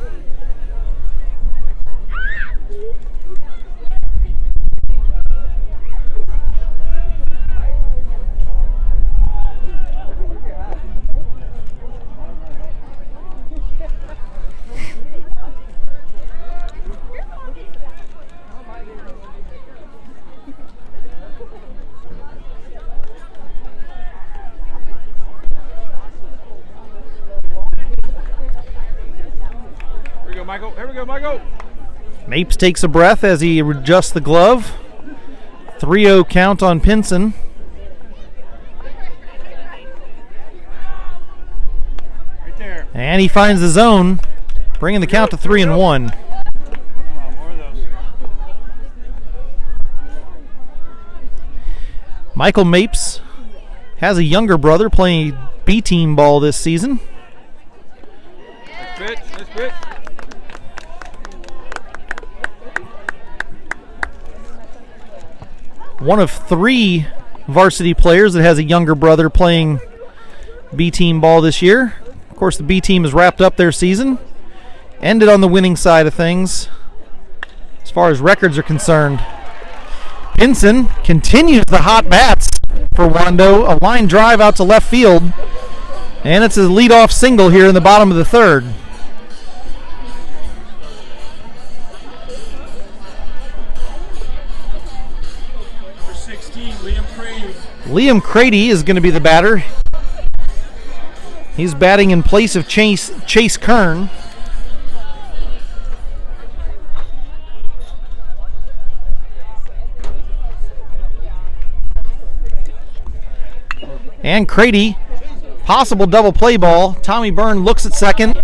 Here we go, Michael. Mapes takes a breath as he adjusts the glove. 3-0 count on Pinson. Right there. And he finds the zone, bringing the count to 3-1. Come on, more of those. Michael Mapes has a younger brother playing B-team ball this season. Nice pitch, nice pitch. One of 3 varsity players that has a younger brother playing B-team ball this year. Of course, the B-team has wrapped up their season, ended on the winning side of things as far as records are concerned. Pinson continues the hot bats for Wando. A line drive out to left field, and it's a leadoff single here in the bottom of the third. Liam Crady is going to be the batter. He's batting in place of Chase Kern. And Crady, possible double play ball. Tommy Byrne looks at second,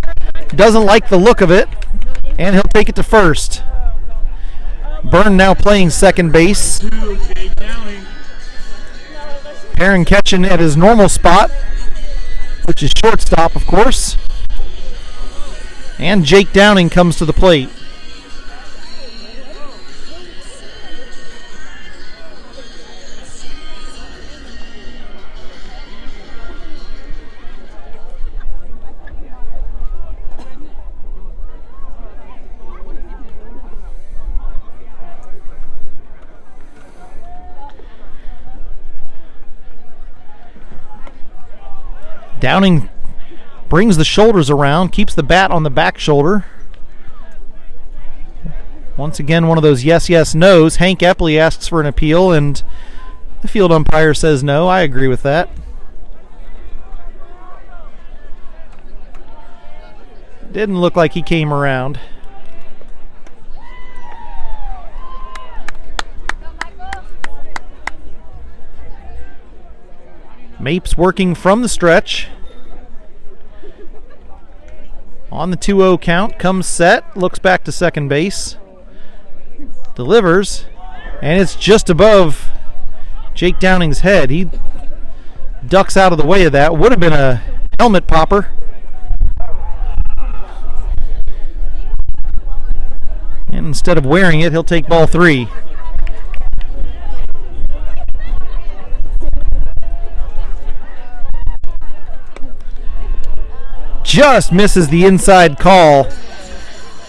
doesn't like the look of it, and he'll take it to first. Byrne now playing second base. Jake Downing. Perrin catching at his normal spot, which is shortstop, of course. And Jake Downing comes to the plate. Downing brings the shoulders around, keeps the bat on the back shoulder. Once again, one of those yes, yes, no's. Hank Epley asks for an appeal, and the field umpire says no. I agree with that. Didn't look like he came around. Mapes working from the stretch. On the 2-0 count, comes set, looks back to second base, delivers, and it's just above Jake Downing's head. He ducks out of the way of that. Would have been a helmet popper. And instead of wearing it, he'll take ball 3. Just misses the inside call,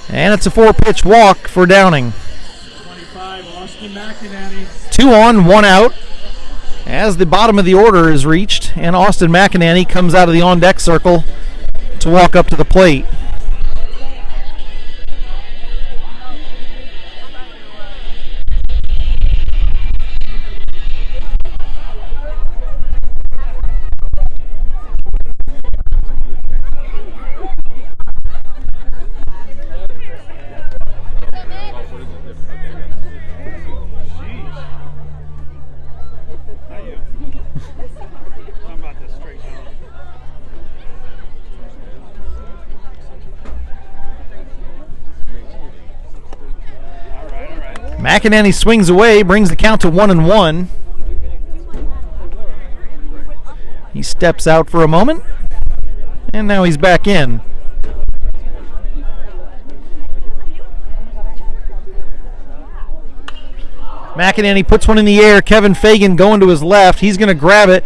and it's a 4-pitch walk for Downing. 25, Austin McInerney. 2 on, 1 out, as the bottom of the order is reached, and Austin McInerney comes out of the on-deck circle to walk up to the plate. McInerney swings away, brings the count to 1-1. He steps out for a moment, and now he's back in. McInerney puts one in the air. Kevin Fagan going to his left. He's going to grab it.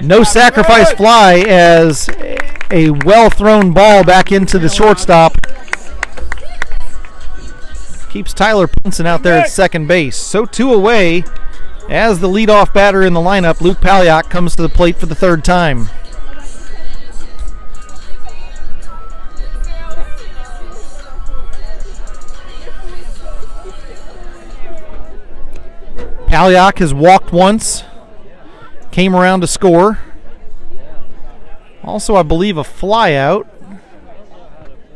No sacrifice fly as a well-thrown ball back into the shortstop. Keeps Tyler Pinson out there at second base. So 2 away as the leadoff batter in the lineup, Luke Palyak, comes to the plate for the 3rd time. Palyak has walked once, came around to score. Also, I believe, a fly out.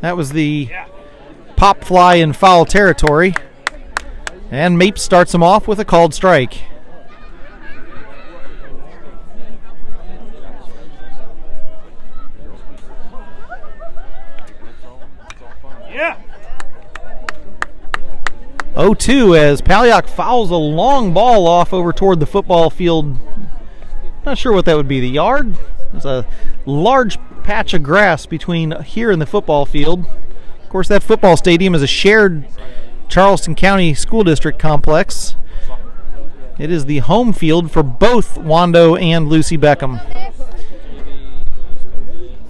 That was the pop fly in foul territory. And Mapes starts him off with a called strike. Yeah. 0-2 as Palyak fouls a long ball off over toward the football field. Not sure what that would be. The yard? There's a large patch of grass between here and the football field. Of course, that football stadium is a shared Charleston County School District complex. It is the home field for both Wando and Lucy Beckham.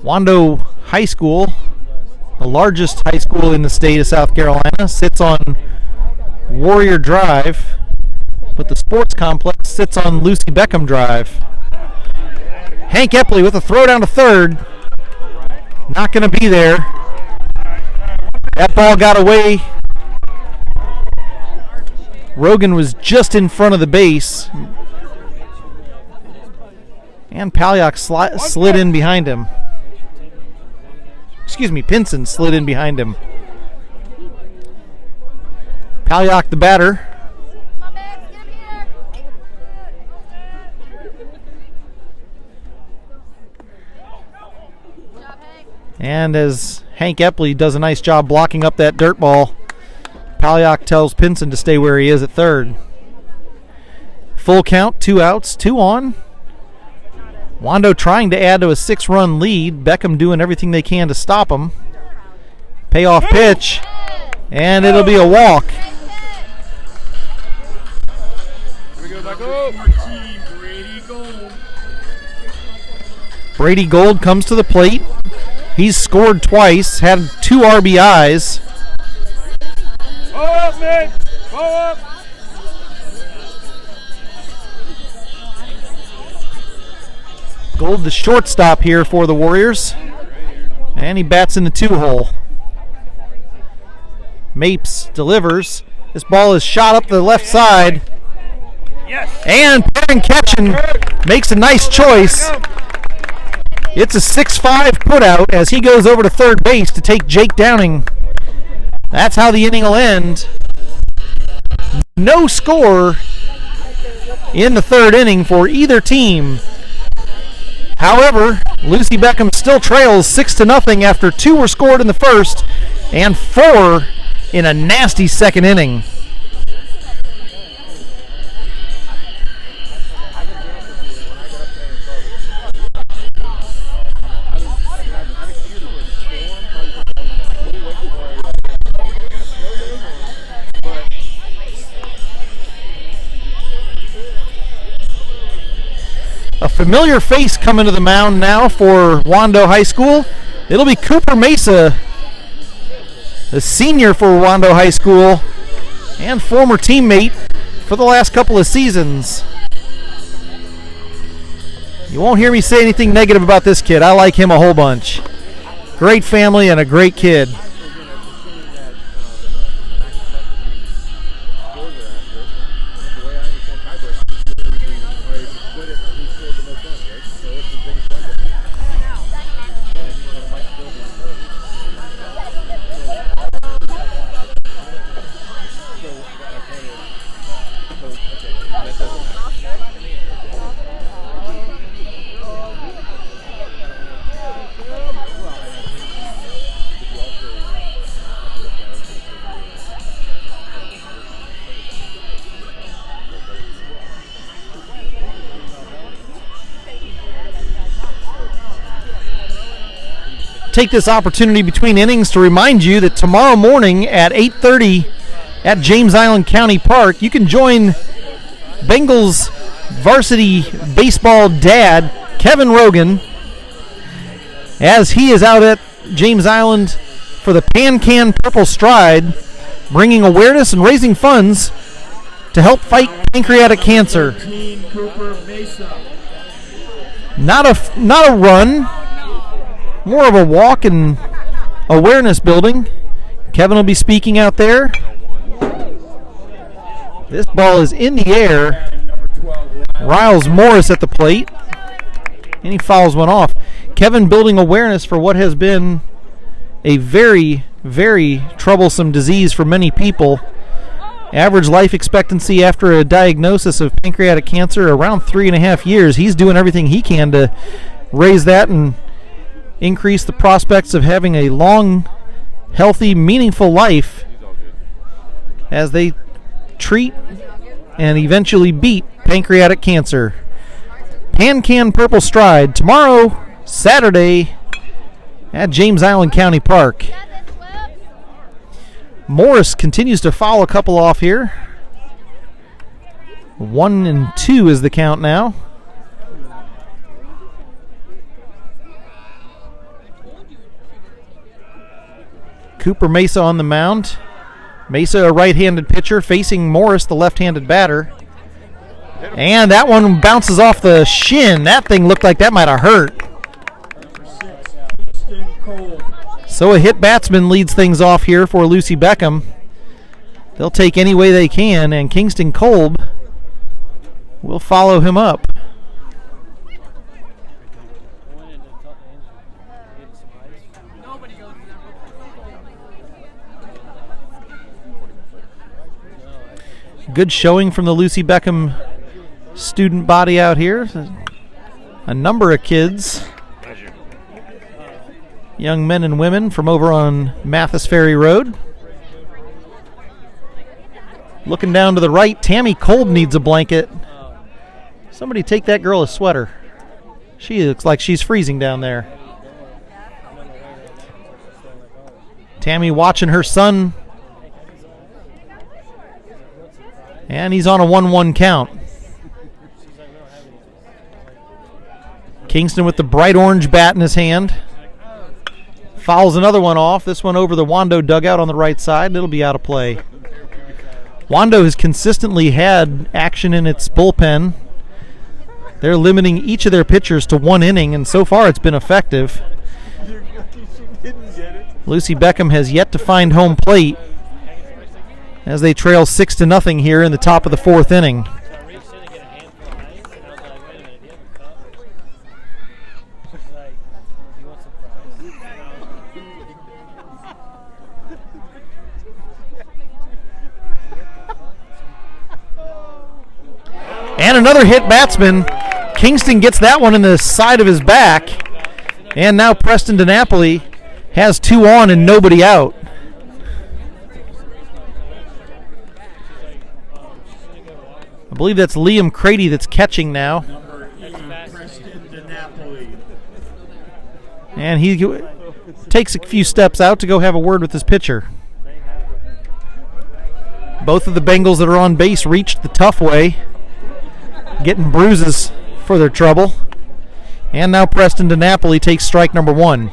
Wando High School, the largest high school in the state of South Carolina, sits on Warrior Drive, but the sports complex sits on Lucy Beckham Drive. Hank Epley with a throw down to third. Not going to be there. That ball got away. Rogan was just in front of the base. And Palyak slid in behind him. Excuse me, Pinson slid in behind him. Palyak the batter. And as Hank Epley does a nice job blocking up that dirt ball. Palyak tells Pinson to stay where he is at third. Full count, 2 outs, 2 on. Wando trying to add to a 6-run lead. Beckham doing everything they can to stop him. Payoff pitch, and it'll be a walk. Brady Gold comes to the plate. He's scored twice, had 2 RBIs. Go up, man! Go up! Gold, the shortstop here for the Warriors. And he bats in the 2-hole. Mapes delivers. This ball is shot up the left side. Yes! And Perrin Ketchen makes a nice choice. It's a 6-5 putout as he goes over to third base to take Jake Downing. That's how the inning will end. No score in the third inning for either team. However, Lucy Beckham still trails 6-0 after 2 were scored in the first and 4 in a nasty second inning. A familiar face coming to the mound now for Wando High School. It'll be Cooper Mesa, the senior for Wando High School and former teammate for the last couple of seasons. You won't hear me say anything negative about this kid. I like him a whole bunch. Great family and a great kid. Take this opportunity between innings to remind you that tomorrow morning at 8:30 at James Island County Park, you can join Bengals varsity baseball dad, Kevin Rogan, as he is out at James Island for the Pan-Can Purple Stride, bringing awareness and raising funds to help fight pancreatic cancer. Not a run. More of a walk and awareness building. Kevin will be speaking out there. This ball is in the air. Riles Morris at the plate. And he fouls one off. Kevin building awareness for what has been a very, very troublesome disease for many people. Average life expectancy after a diagnosis of pancreatic cancer around 3.5 years. He's doing everything he can to raise that and increase the prospects of having a long, healthy, meaningful life as they treat and eventually beat pancreatic cancer. Pan-Can Purple Stride tomorrow, Saturday, at James Island County Park. Morris continues to foul a couple off here. 1-2 is the count now. Cooper Mesa on the mound. Mesa, a right-handed pitcher, facing Morris, the left-handed batter. And that one bounces off the shin. That thing looked like that might have hurt. So a hit batsman leads things off here for Lucy Beckham. They'll take any way they can, and Kingston Kolb will follow him up. Good showing from the Lucy Beckham student body out here. A number of kids young men and women from over on Mathis Ferry Road. Looking down to the right, Tammy Kolb needs a blanket. Somebody take that girl a sweater. She looks like she's freezing down there. Tammy watching her son. And he's on a 1-1 count. Kingston with the bright orange bat in his hand. Fouls another one off. This one over the Wando dugout on the right side. It'll be out of play. Wando has consistently had action in its bullpen. They're limiting each of their pitchers to 1 inning, and so far it's been effective. Lucy Beckham has yet to find home plate as they trail 6-0 here in the top of the 4th inning. And another hit batsman. Kingston gets that one in the side of his back. And now Preston DiNapoli has 2 on and nobody out. I believe that's Liam Crady that's catching now. Number 8, Preston DiNapoli. And he takes a few steps out to go have a word with his pitcher. Both of the Bengals that are on base reached the tough way, getting bruises for their trouble. And now Preston DiNapoli takes strike number 1.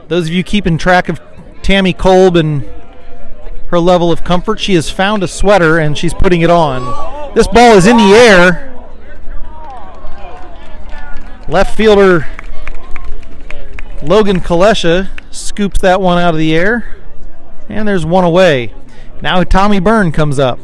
Those of you keeping track of Tammy Kolb and her level of comfort, she has found a sweater and she's putting it on. This ball is in the air. Left fielder Logan Kalesha scoops that one out of the air, and there's one away. Now Tommy Byrne comes up.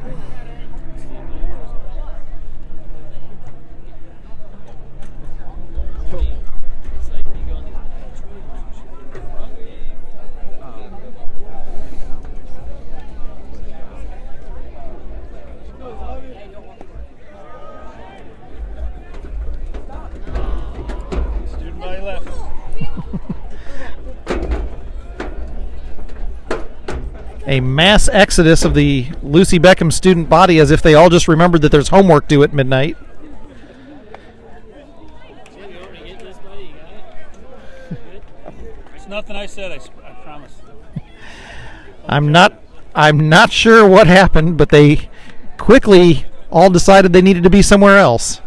A mass exodus of the Lucy Beckham student body as if they all just remembered that there's homework due at midnight. It's nothing I said, I promise. I'm not sure what happened, but they quickly all decided they needed to be somewhere else.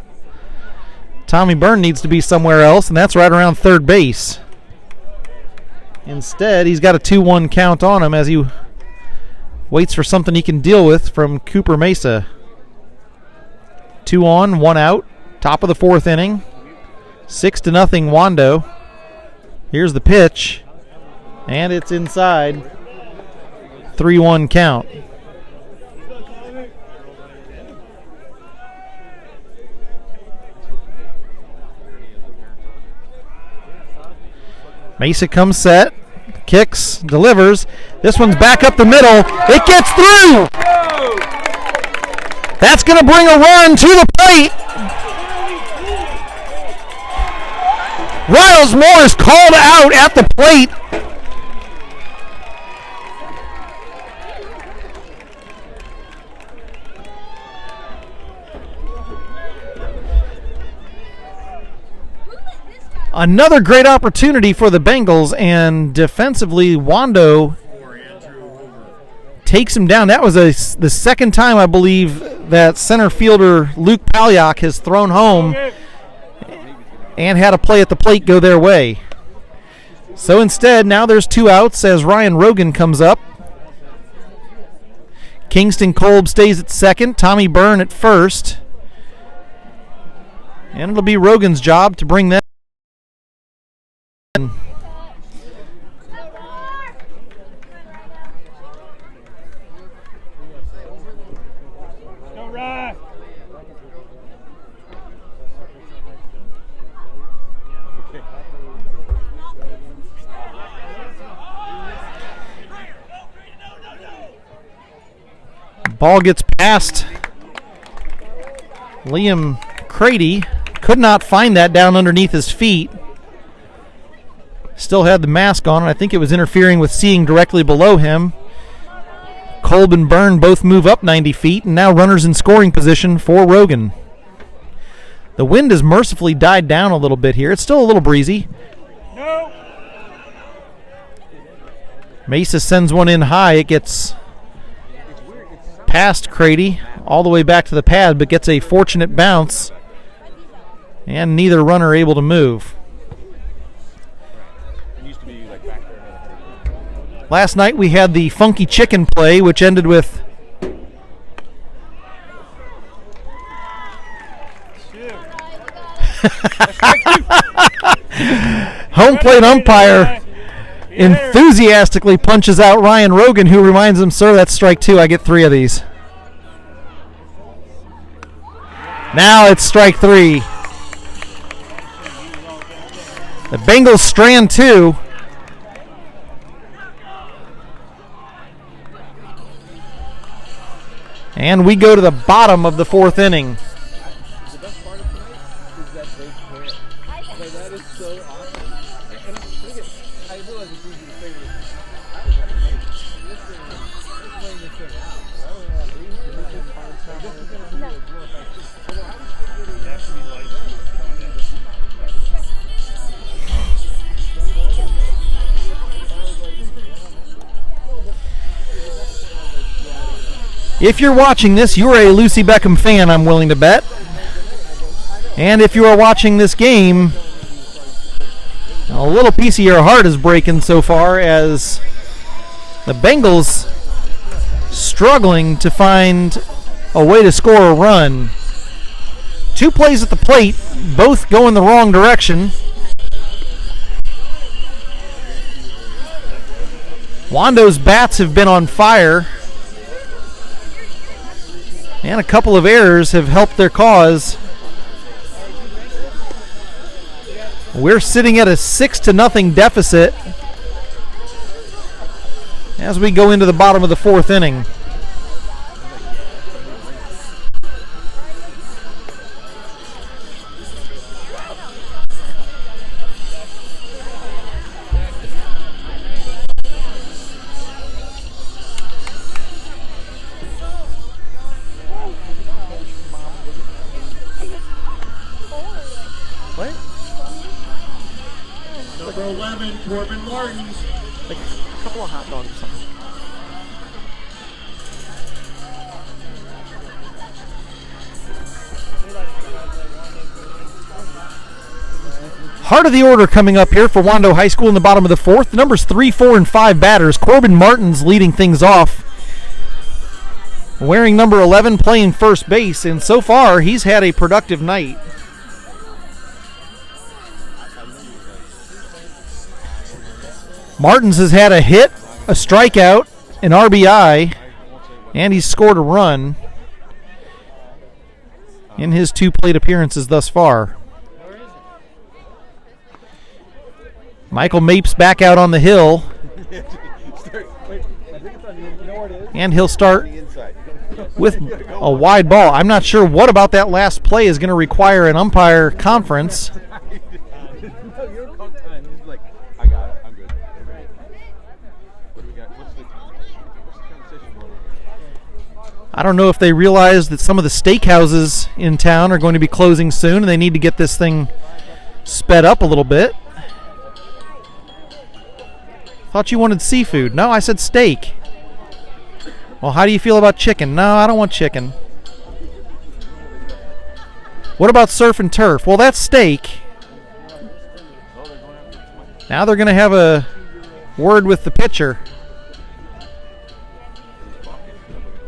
Tommy Byrne needs to be somewhere else, and that's right around third base. Instead, he's got a 2-1 count on him as he waits for something he can deal with from Cooper Mesa. 2 on, 1 out. Top of the 4th inning. 6-0 Wando. Here's the pitch. And it's inside. 3-1 count. Mesa comes set. Kicks, delivers. This one's back up the middle. It gets through. That's going to bring a run to the plate. Riles Moore is called out at the plate. Another great opportunity for the Bengals, and defensively, Wando takes him down. That was the second time, I believe, that center fielder Luke Palyak has thrown home and had a play at the plate go their way. So instead, now there's 2 outs as Ryan Rogan comes up. Kingston Kolb stays at second, Tommy Byrne at first. And it'll be Rogan's job to bring them. Ball gets past Liam Crady. Could not find that down underneath his feet. Still had the mask on, and I think it was interfering with seeing directly below him. Kolb and Byrne both move up 90 feet, and now runners in scoring position for Rogan. The wind has mercifully died down a little bit here. It's still a little breezy. No. Mesa sends one in high. It gets past Crady all the way back to the pad, but gets a fortunate bounce, and neither runner able to move. Last night we had the funky chicken play, which ended with home plate umpire enthusiastically punches out Ryan Rogan, who reminds him, "Sir, that's strike 2. I get 3 of these." Now it's strike 3. The Bengals strand 2. And we go to the bottom of the 4th inning. The best part of tonight is that they care. Like, that is so awesome. And I realize it's easy to say, but I was like, hey, this thing is laying this thing out. I don't have reason to make this hard time. This is going to be a glorified thing. Although I was still getting It has to be light. If you're watching this, you're a Lucy Beckham fan, I'm willing to bet. And if you are watching this game, a little piece of your heart is breaking so far, as the Bengals struggling to find a way to score a run. 2 plays at the plate, both go in the wrong direction. Wando's bats have been on fire, and a couple of errors have helped their cause. We're sitting at a 6-0 deficit as we go into the bottom of the 4th inning. Number 11, Corbin Martins. like a couple of hot dogs or something. Heart of the order coming up here for Wando High School in the bottom of the 4th. Numbers 3, 4, and 5 batters. Corbin Martins leading things off, wearing number 11, playing first base, and so far he's had a productive night. Martins has had a hit, a strikeout, an RBI, and he's scored a run in his 2 plate appearances thus far. Michael Mapes back out on the hill, and he'll start with a wide ball. I'm not sure what about that last play is going to require an umpire conference. I don't know if they realize that some of the steakhouses in town are going to be closing soon, and they need to get this thing sped up a little bit. Thought you wanted seafood. No, I said steak. Well, how do you feel about chicken? No, I don't want chicken. What about surf and turf? Well, that's steak. Now they're going to have a word with the pitcher.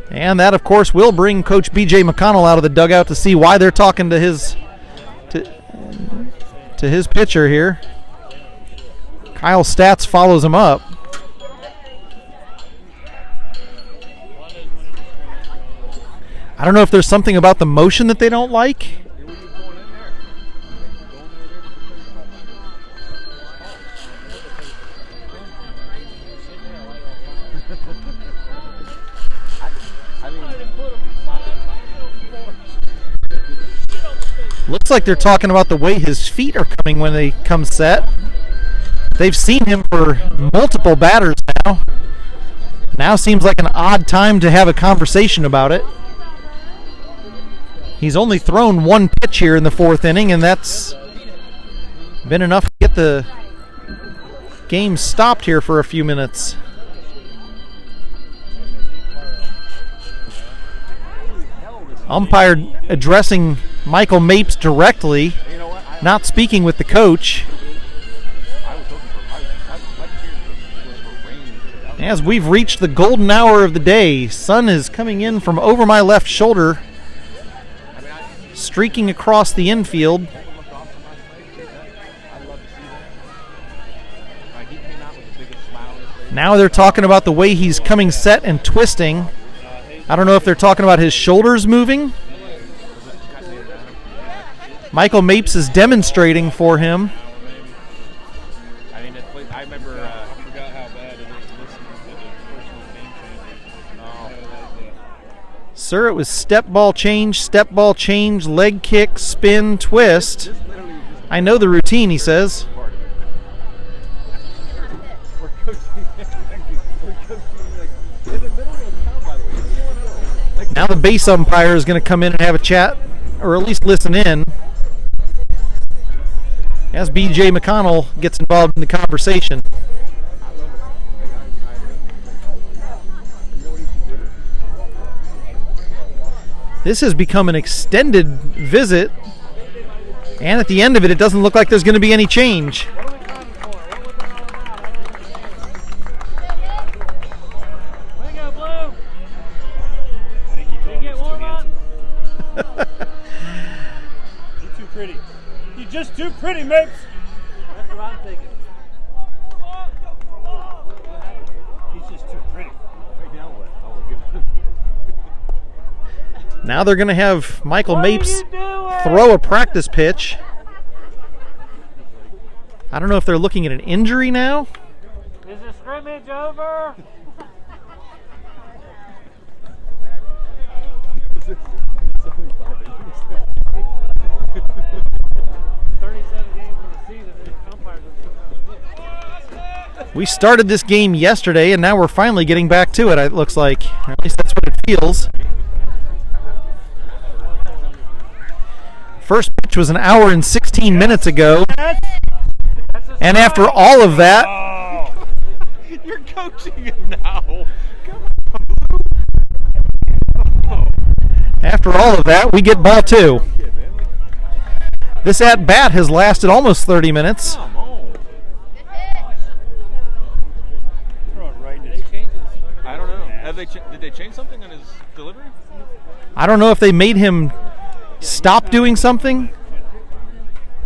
And that, of course, will bring Coach B.J. McConnell out of the dugout to see why they're talking to his pitcher here. Kyle Statz follows him up. I don't know if there's something about the motion that they don't like. I mean, Looks like they're talking about the way his feet are coming when they come set. They've seen him for multiple batters now. Now seems like an odd time to have a conversation about it. He's only thrown one pitch here in the fourth inning, and that's been enough to get the game stopped here for a few minutes. Umpire addressing Michael Mapes directly, not speaking with the coach. As we've reached the golden hour of the day, sun is coming in from over my left shoulder, streaking across the infield. Now they're talking about the way he's coming set and twisting. I don't know if they're talking about his shoulders moving. Michael Mapes is demonstrating for him. I mean, I remember. I forgot how bad it is listening to the personal game change. Sir, it was step ball change, leg kick, spin, twist. I know the routine, he says. Now the base umpire is going to come in and have a chat, or at least listen in, as B.J. McConnell gets involved in the conversation. This has become an extended visit, and at the end of it, it doesn't look like there's going to be any change. You're too pretty. You're just too pretty, Mapes. That's what I'm thinking. He's just too pretty. Now they're going to have Michael Mapes throw a practice pitch. I don't know if they're looking at an injury now. Is the scrimmage over? We started this game yesterday, and now we're finally getting back to it, it looks like. Or at least that's what it feels. First pitch was an hour and 16 minutes ago. And after all of that... Oh, you're coaching him now. After all of that, we get ball two. This at-bat has lasted almost 30 minutes. I don't know. Did they change something on his delivery? I don't know if they made him stop doing something.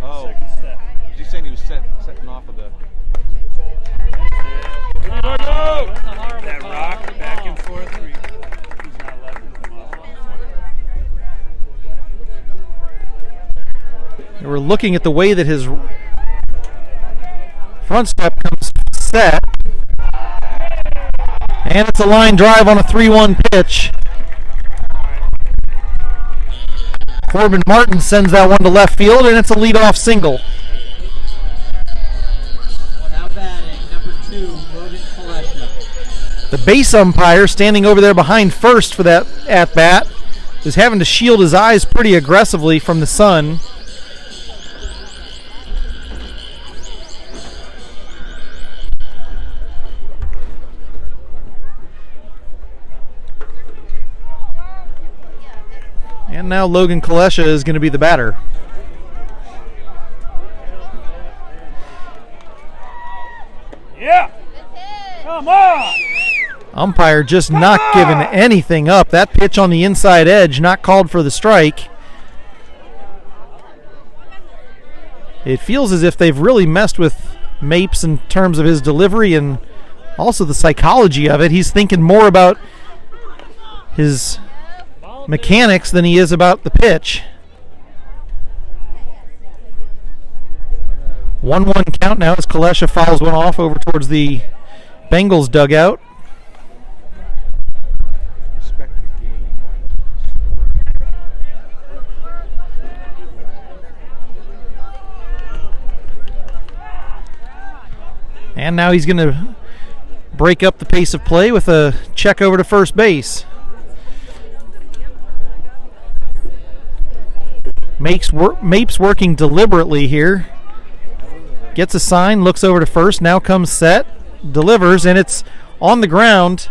Oh. He's saying he was setting off of the... That rock back and forth. He's not letting him off. We're looking at the way that his front step comes set. And it's a line drive on a 3-1 pitch. Corbin Martin sends that one to left field, and it's a leadoff single. Now batting, number 2, Logan Kolesha. The base umpire, standing over there behind first for that at-bat, is having to shield his eyes pretty aggressively from the sun. And now Logan Kolesha is going to be the batter. Yeah! Come on! Umpire just not giving anything up. That pitch on the inside edge, not called for the strike. It feels as if they've really messed with Mapes in terms of his delivery and also the psychology of it. He's thinking more about his mechanics than he is about the pitch. 1-1 count now as Kolesha fouls one off over towards the Bengals dugout. Respect the game. And now he's going to break up the pace of play with a check over to first base. Mapes working deliberately here. Gets a sign, looks over to first, now comes set, delivers, and it's on the ground.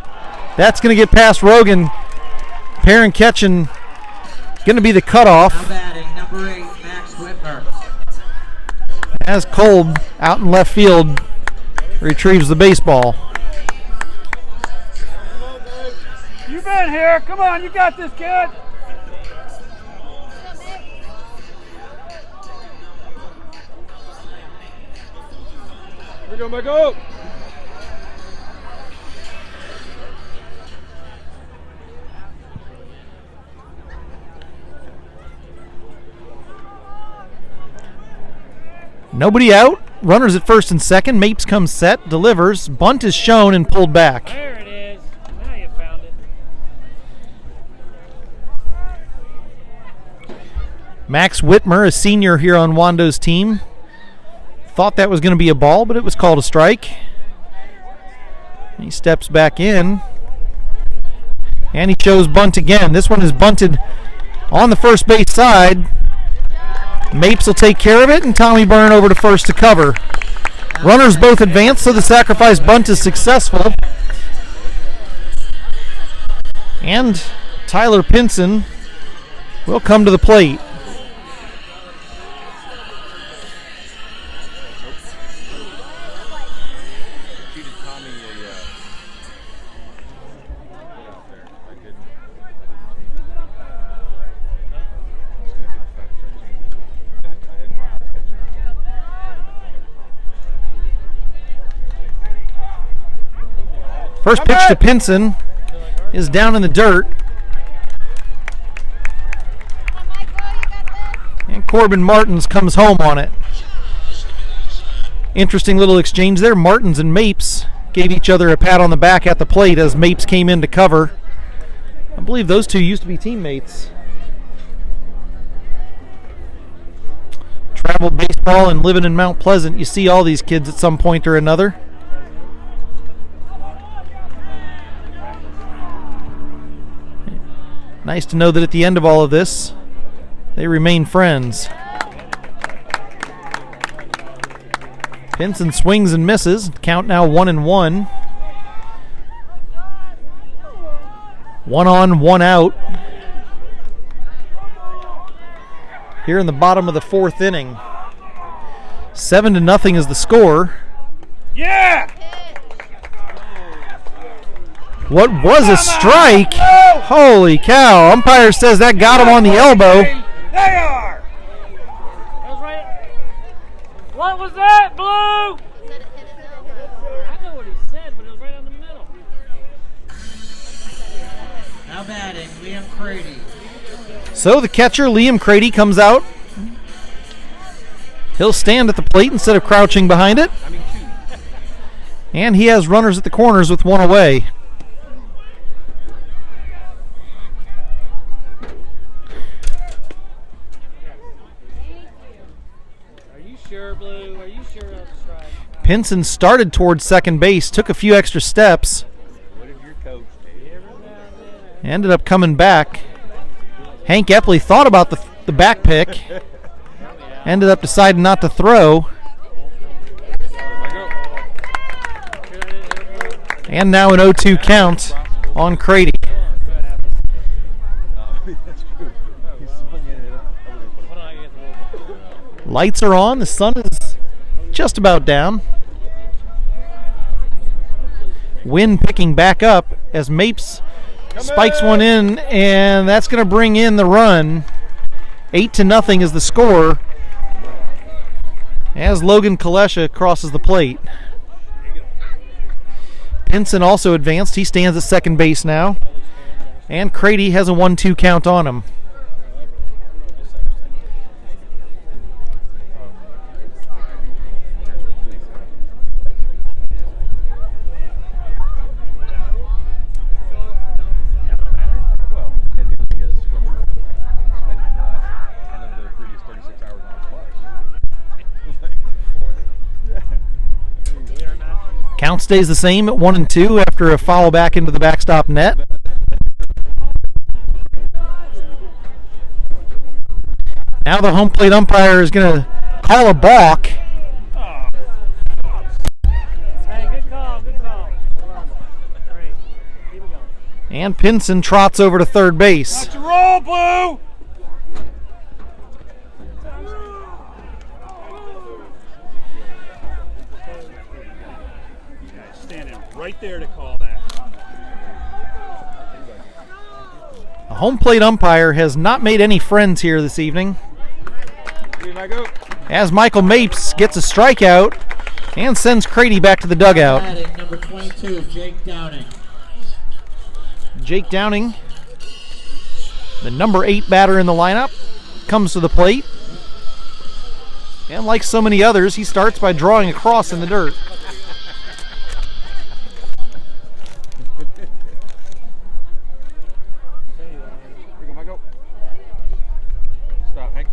That's going to get past Rogan. Perrin catching, going to be the cutoff. Now batting, number 8, Max Whitmer. As Kolb out in left field retrieves the baseball. You been here. Come on, you got this, kid. Here we go, Michael. Nobody out. Runners at first and second. Mapes comes set, delivers. Bunt is shown and pulled back. There it is. Now you found it. Max Whitmer, a senior here on Wando's team, thought that was going to be a ball, but it was called a strike. He steps back in, and he shows bunt again. This one is bunted on the first base side. Mapes will take care of it, and Tommy Byrne over to first to cover. Runners both advance, so the sacrifice bunt is successful. And Tyler Pinson will come to the plate. First pitch to Pinson is down in the dirt. And Corbin Martins comes home on it. Interesting little exchange there. Martins and Mapes gave each other a pat on the back at the plate as Mapes came in to cover. I believe those two used to be teammates. Traveled baseball and living in Mount Pleasant. You see all these kids at some point or another. Nice to know that at the end of all of this, they remain friends. Pinson swings and misses. Count now 1-1. 1 on, 1 out. Here in the bottom of the 4th inning. 7-0 is the score. Yeah! What was a strike? Holy cow. Umpire says that got him on the elbow. They are! That was right. What was that, Blue? I know what he said, but it was right on the middle. Now batting, Liam Crady. So the catcher, Liam Crady, comes out. He'll stand at the plate instead of crouching behind it. And he has runners at the corners with 1 away. Blue, are you sure that was a strike? Pinson started towards second base, took a few extra steps. Ended up coming back. Hank Epley thought about the back pick. Ended up deciding not to throw. And now an 0-2 count on Crady. Lights are on. The sun is just about down. Wind picking back up as Mapes spikes one in, and that's going to bring in the run. 8-0 is the score as Logan Kalesha crosses the plate. Pinson also advanced. He stands at second base now. And Crady has a 1-2 count on him. Count stays the same at 1-2 after a foul back into the backstop net. Now the home plate umpire is going to call a balk. Hey, good call, good call. Great. Keep it going. And Pinson trots over to third base. Watch your roll, Blue! Guy's standing right there to call that. A home plate umpire has not made any friends here this evening, as Michael Mapes gets a strikeout and sends Crady back to the dugout. Batting number 22, Jake Downing. Jake Downing, the number 8 batter in the lineup, comes to the plate. And like so many others, he starts by drawing a cross in the dirt. Stop, Hank.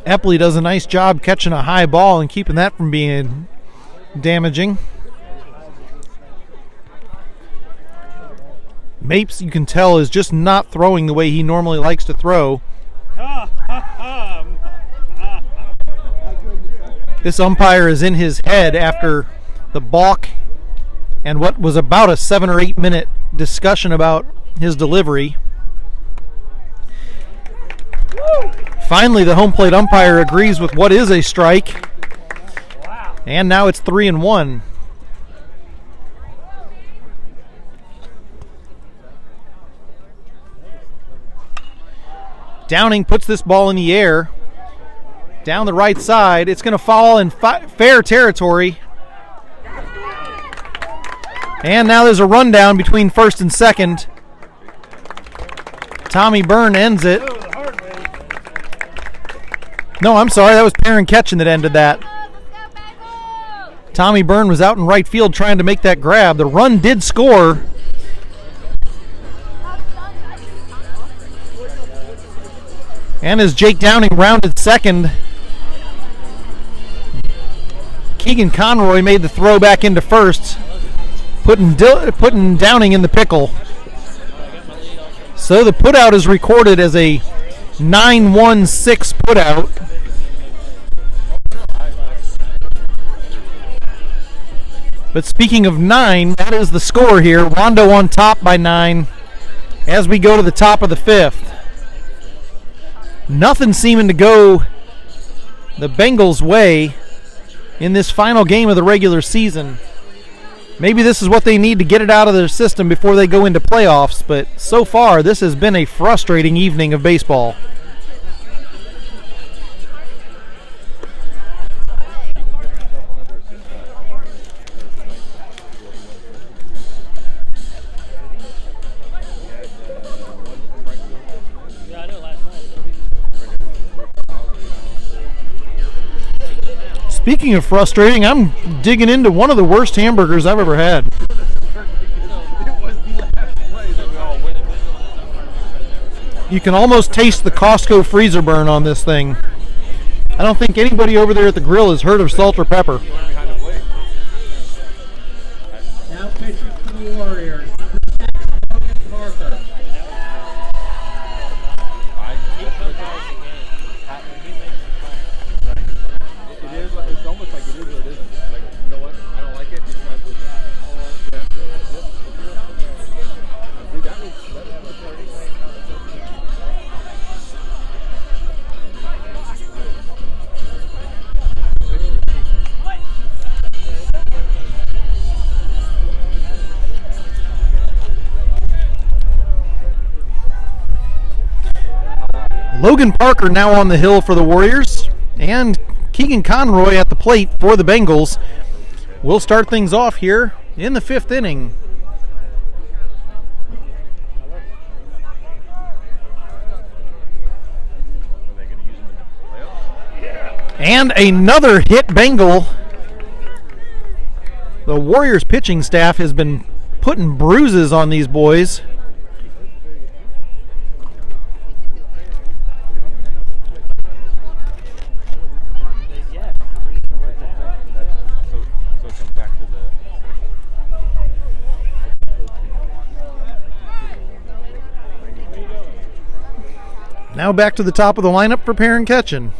Epley does a nice job catching a high ball and keeping that from being damaging. Mapes, you can tell, is just not throwing the way he normally likes to throw. This umpire is in his head after the balk and what was about a 7 or 8 minute discussion about his delivery. Finally, the home plate umpire agrees with what is a strike. And now it's 3-1. Downing puts this ball in the air. Down the right side. It's going to fall in fair territory. And now there's a rundown between first and second. Tommy Byrne ends it. No, I'm sorry. That was Perrin Ketchen that ended that. Tommy Byrne was out in right field trying to make that grab. The run did score. And as Jake Downing rounded second, Keegan Conroy made the throw back into first, putting Downing in the pickle. So the putout is recorded as a 9-1-6 putout. But speaking of 9, that is the score here. Wando on top by 9 as we go to the top of the 5th. Nothing seeming to go the Bengals' way in this final game of the regular season. Maybe this is what they need to get it out of their system before they go into playoffs, but so far this has been a frustrating evening of baseball. Speaking of frustrating, I'm digging into one of the worst hamburgers I've ever had. You can almost taste the Costco freezer burn on this thing. I don't think anybody over there at the grill has heard of salt or pepper. Now pitching for the Warriors, Arthur. It's almost like it is or it isn't. Like, you know what? I don't like it because dude, that was Logan Parker now on the hill for the Warriors, and Keegan Conroy at the plate for the Bengals. We'll start things off here in the 5th inning. And another hit Bengal. The Warriors pitching staff has been putting bruises on these boys. Now back to the top of the lineup for Perrin Ketchen.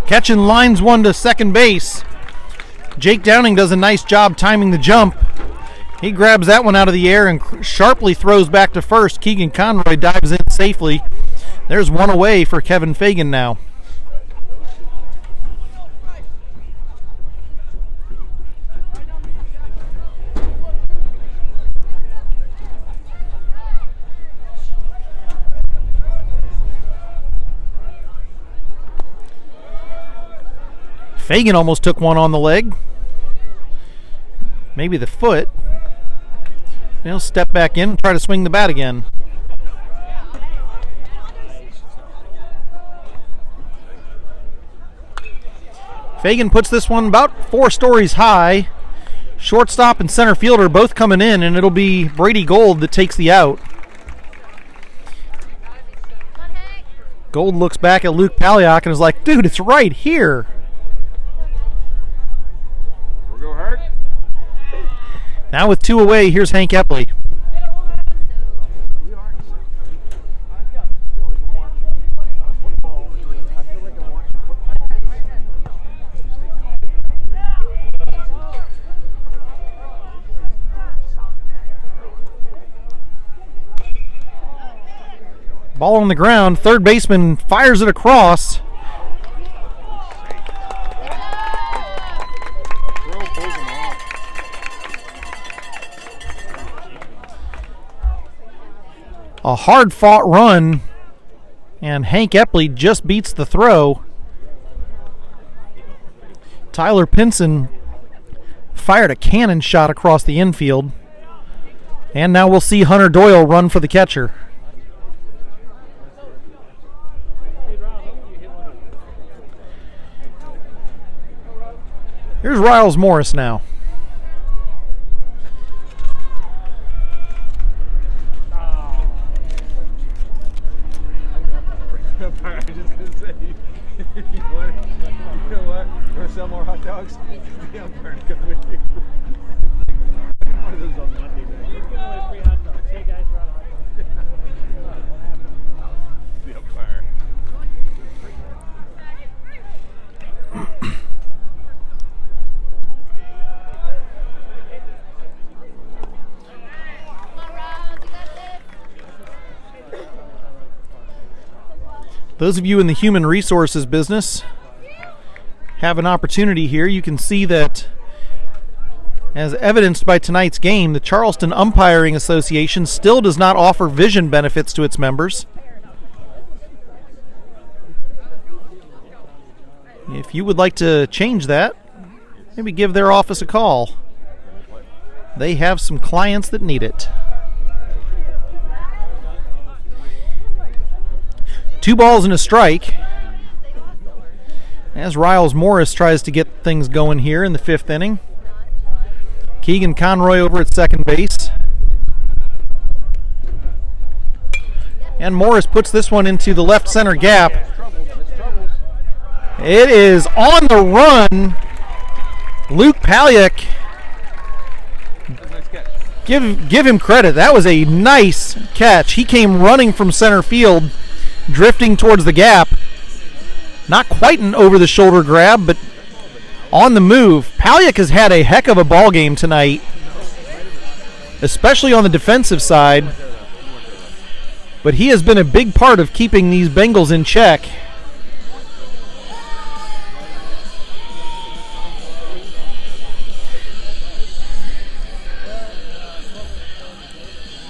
Ketchen lines one to second base. Jake Downing does a nice job timing the jump. He grabs that one out of the air and sharply throws back to first. Keegan Conroy dives in safely. There's one away for Kevin Fagan now. Fagan almost took one on the leg. Maybe the foot. He'll step back in and try to swing the bat again. Fagan puts this one about 4 stories high. Shortstop and center fielder both coming in, and it'll be Brady Gold that takes the out. Gold looks back at Luke Palyak and is like, dude, it's right here. Now with 2 away, here's Hank Epley. Ball on the ground, third baseman fires it across. A hard-fought run, and Hank Epley just beats the throw. Tyler Pinson fired a cannon shot across the infield. And now we'll see Hunter Doyle run for the catcher. Here's Riles Morris now. I was just going to say, you know what? You want to sell more hot dogs? The umpire to come with you. One of those on Monday night. Free hot dogs. Hey guys, we're out of hot dogs. What happened? The umpire. Those of you in the human resources business have an opportunity here. You can see that, as evidenced by tonight's game, the Charleston Umpiring Association still does not offer vision benefits to its members. If you would like to change that, maybe give their office a call. They have some clients that need it. 2 balls and a strike as Riles Morris tries to get things going here in the 5th inning. Keegan Conroy over at second base. And Morris puts this one into the left center gap. It is on the run. Luke Palyak. Give him credit. That was a nice catch. He came running from center field, drifting towards the gap. Not quite an over-the-shoulder grab, but on the move. Palyak has had a heck of a ball game tonight, especially on the defensive side. But he has been a big part of keeping these Bengals in check.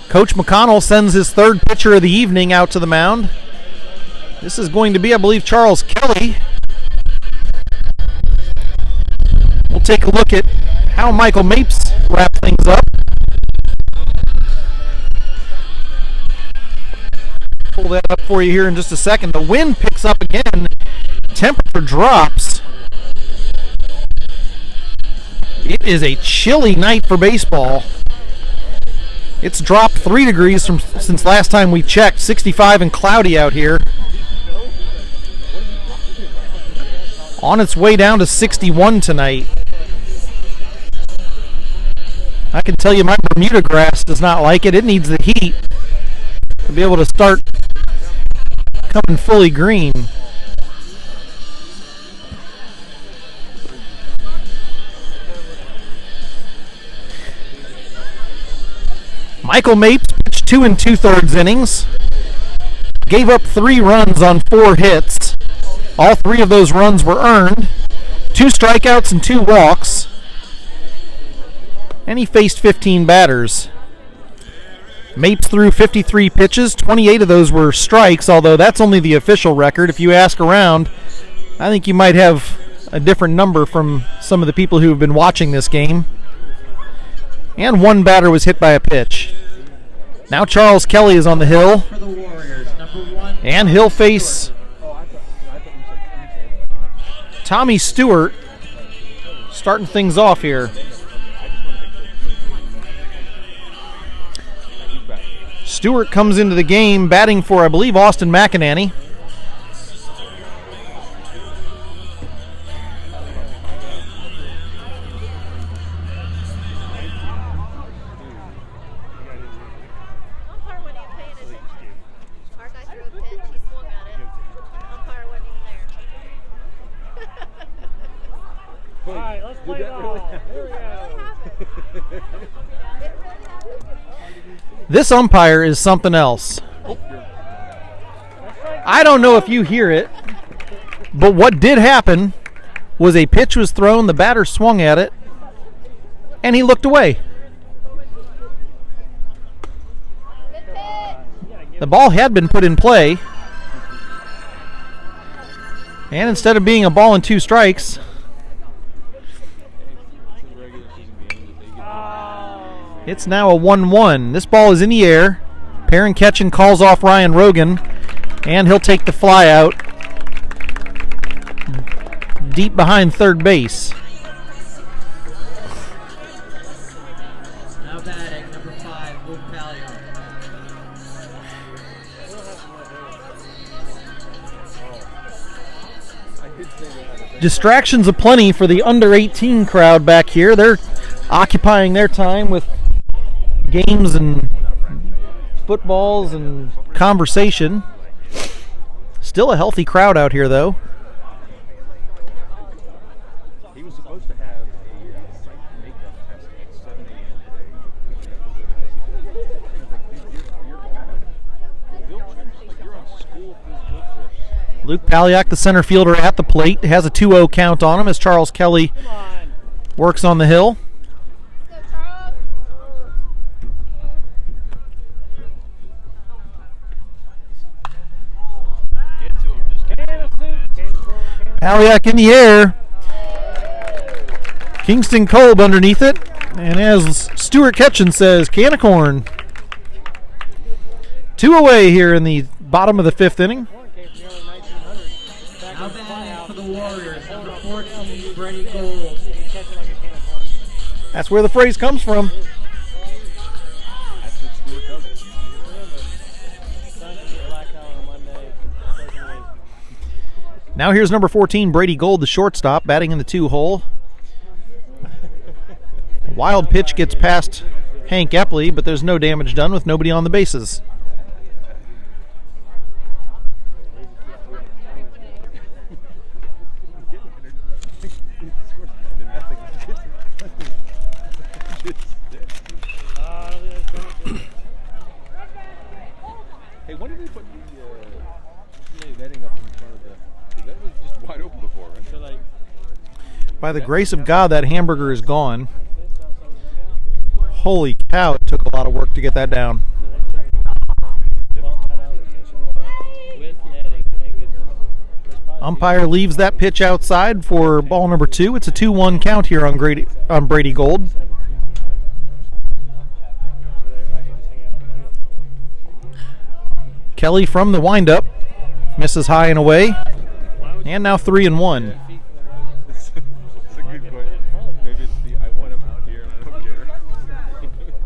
Coach McConnell sends his third pitcher of the evening out to the mound. This is going to be, I believe, Charles Kelly. We'll take a look at how Michael Mapes wraps things up. pull that up for you here in just a second. The wind picks up again. Temperature drops. It is a chilly night for baseball. It's dropped 3 degrees since last time we checked. 65 and cloudy out here. On its way down to 61 tonight. I can tell you my Bermuda grass does not like it. It needs the heat to be able to start coming fully green. Michael Mapes pitched 2 2/3 innings. Gave up 3 runs on 4 hits. All 3 of those runs were earned. 2 strikeouts and 2 walks. And he faced 15 batters. Mapes threw 53 pitches. 28 of those were strikes, although that's only the official record. If you ask around, I think you might have a different number from some of the people who have been watching this game. And 1 batter was hit by a pitch. Now Charles Kelly is on the hill. For the Warriors, number 1. And he'll face Tommy Stewart, starting things off here. Stewart comes into the game batting for, I believe, Austin McInerney. All right, let's play ball. Here we go. This umpire is something else. I don't know if you hear it, but what did happen was a pitch was thrown, the batter swung at it, and he looked away. The ball had been put in play, and instead of being a ball and 2 strikes, it's now a 1-1. This ball is in the air. Perrin Ketchen calls off Ryan Rogan, and he'll take the fly out deep behind third base. Now batting, number 5, Luke Pallion. Distractions aplenty for the under 18 crowd back here. They're occupying their time with games and footballs and conversation. Still a healthy crowd out here, though. He was supposed to have a site makeup test at 7 a.m. You're on school field trips. Luke Palyak, the center fielder at the plate, has a 2-0 count on him as Charles Kelly works on the hill. Palyak in the air. Kingston Kolb underneath it. And as Stuart Ketchen says, can of corn. 2 away here in the bottom of the 5th inning. Now batting for the Warriors, number 14, Brady Gold. That's where the phrase comes from. That's what Stuart does. Now here's number 14, Brady Gold, the shortstop, batting in the 2 hole. A wild pitch gets past Hank Epley, but there's no damage done with nobody on the bases. Hey, when did they put the netting up in front of the? Because that was just wide open before, right? So like, By the grace of God, that hamburger is gone. Holy cow, it took a lot of work to get that down. Umpire leaves that pitch outside for ball number 2. It's a 2-1 count here on Brady Gold. Kelly from the windup misses high and away, and now 3-1. It's a good question. Maybe it's the I want him out here and I don't care.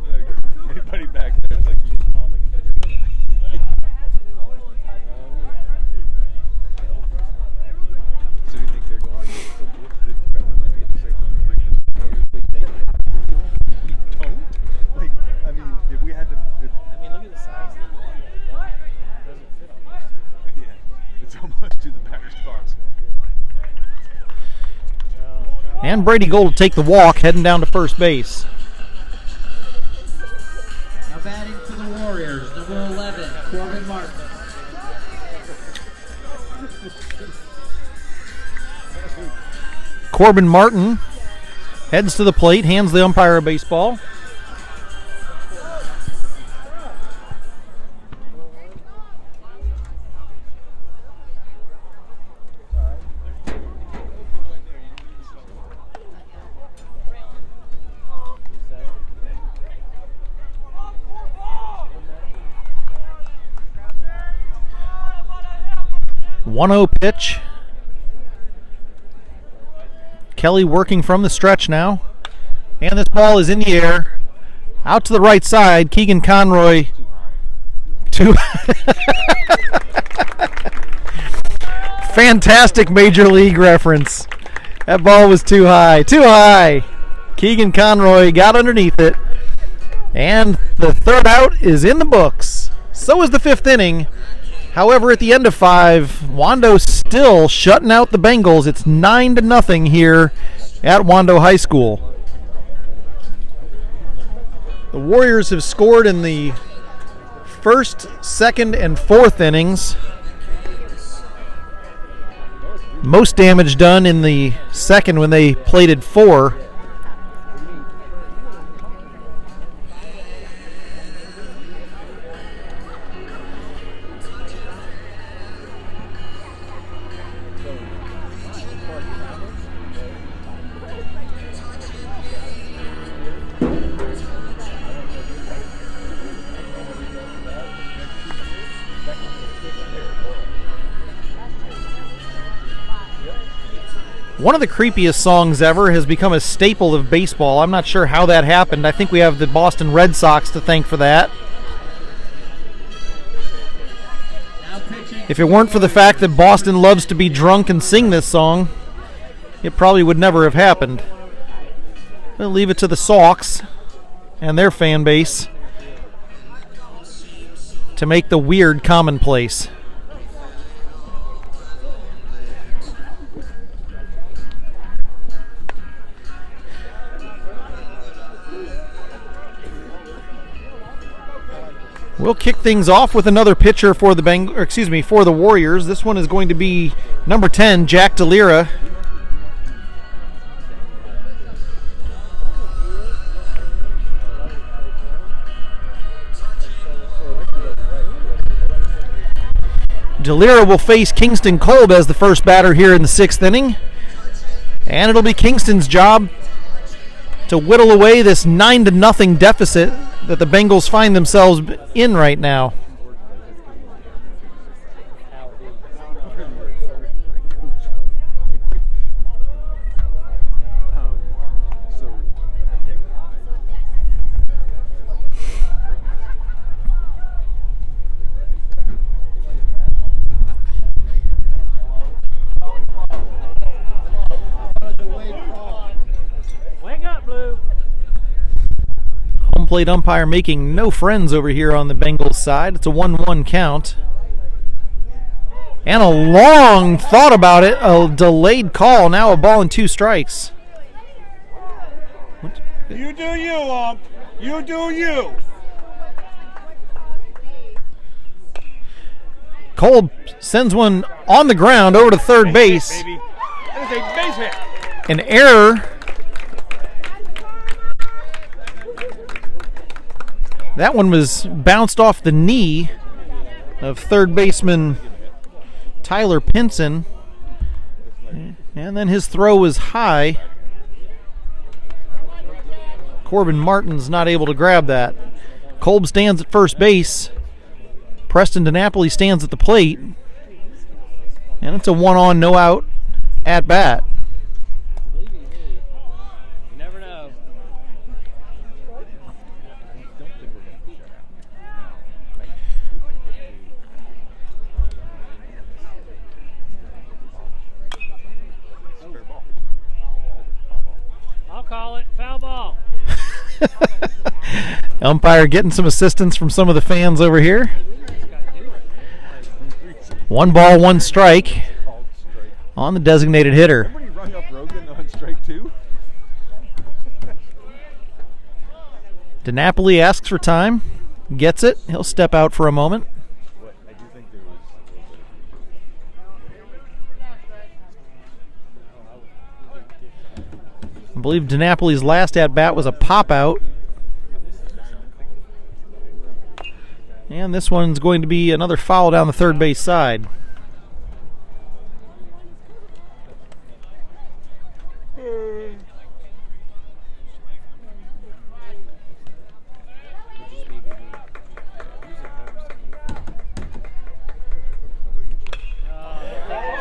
Like, anybody back there, it's like, you small, make a picture of that. So you think they're going, so it's better than the previous years. Like, they we don't? Like, I mean, if we had to... I mean, look at the size of the one. It doesn't fit on those two. Yeah, it's almost to the batter's box. And Brady Gold will take the walk, heading down to first base. Now batting for the Warriors, number 11, Corbin Martin. Corbin Martin heads to the plate, hands the umpire a baseball. One-0 pitch. Kelly working from the stretch now. And this ball is in the air. Out to the right side. Keegan Conroy. Fantastic Major League reference. That ball was too high. Too high. Keegan Conroy got underneath it. And the third out is in the books. So is the fifth inning. However, at the end of 5, Wando still shutting out the Bengals. It's 9-0 here at Wando High School. The Warriors have scored in the first, second, and fourth innings. Most damage done in the second when they plated 4. One of the creepiest songs ever has become a staple of baseball. I'm not sure how that happened. I think we have the Boston Red Sox to thank for that. If it weren't for the fact that Boston loves to be drunk and sing this song, it probably would never have happened. I'll leave it to the Sox and their fan base to make the weird commonplace. We'll kick things off with another pitcher for the for the Warriors. This one is going to be number 10, Jack DeLira. DeLira will face Kingston Kolb as the first batter here in the 6th inning. And it'll be Kingston's job to whittle away this 9-0 deficit that the Bengals find themselves in right now. Wake up, Blue. Home plate umpire making no friends over here on the Bengals side. It's a 1-1 count. And a long thought about it. A delayed call. Now a ball and 2 strikes. You do you, ump. You do you. Kolb sends one on the ground over to third base. Baby. That is a base hit. An error. That one was bounced off the knee of third baseman Tyler Pinson. And then his throw was high. Corbin Martin's not able to grab that. Kolb stands at first base. Preston DiNapoli stands at the plate, and it's a 1-on, no-out at bat. You never know. I'll call it. Foul ball. Umpire getting some assistance from some of the fans over here. 1 ball, 1 strike on the designated hitter. Remember when he rung up Rogan on strike 2? DiNapoli asks for time, gets it. He'll step out for a moment. I do think there was a little bit of I believe DiNapoli's last at-bat was a pop-out. And this one's going to be another foul down the third base side.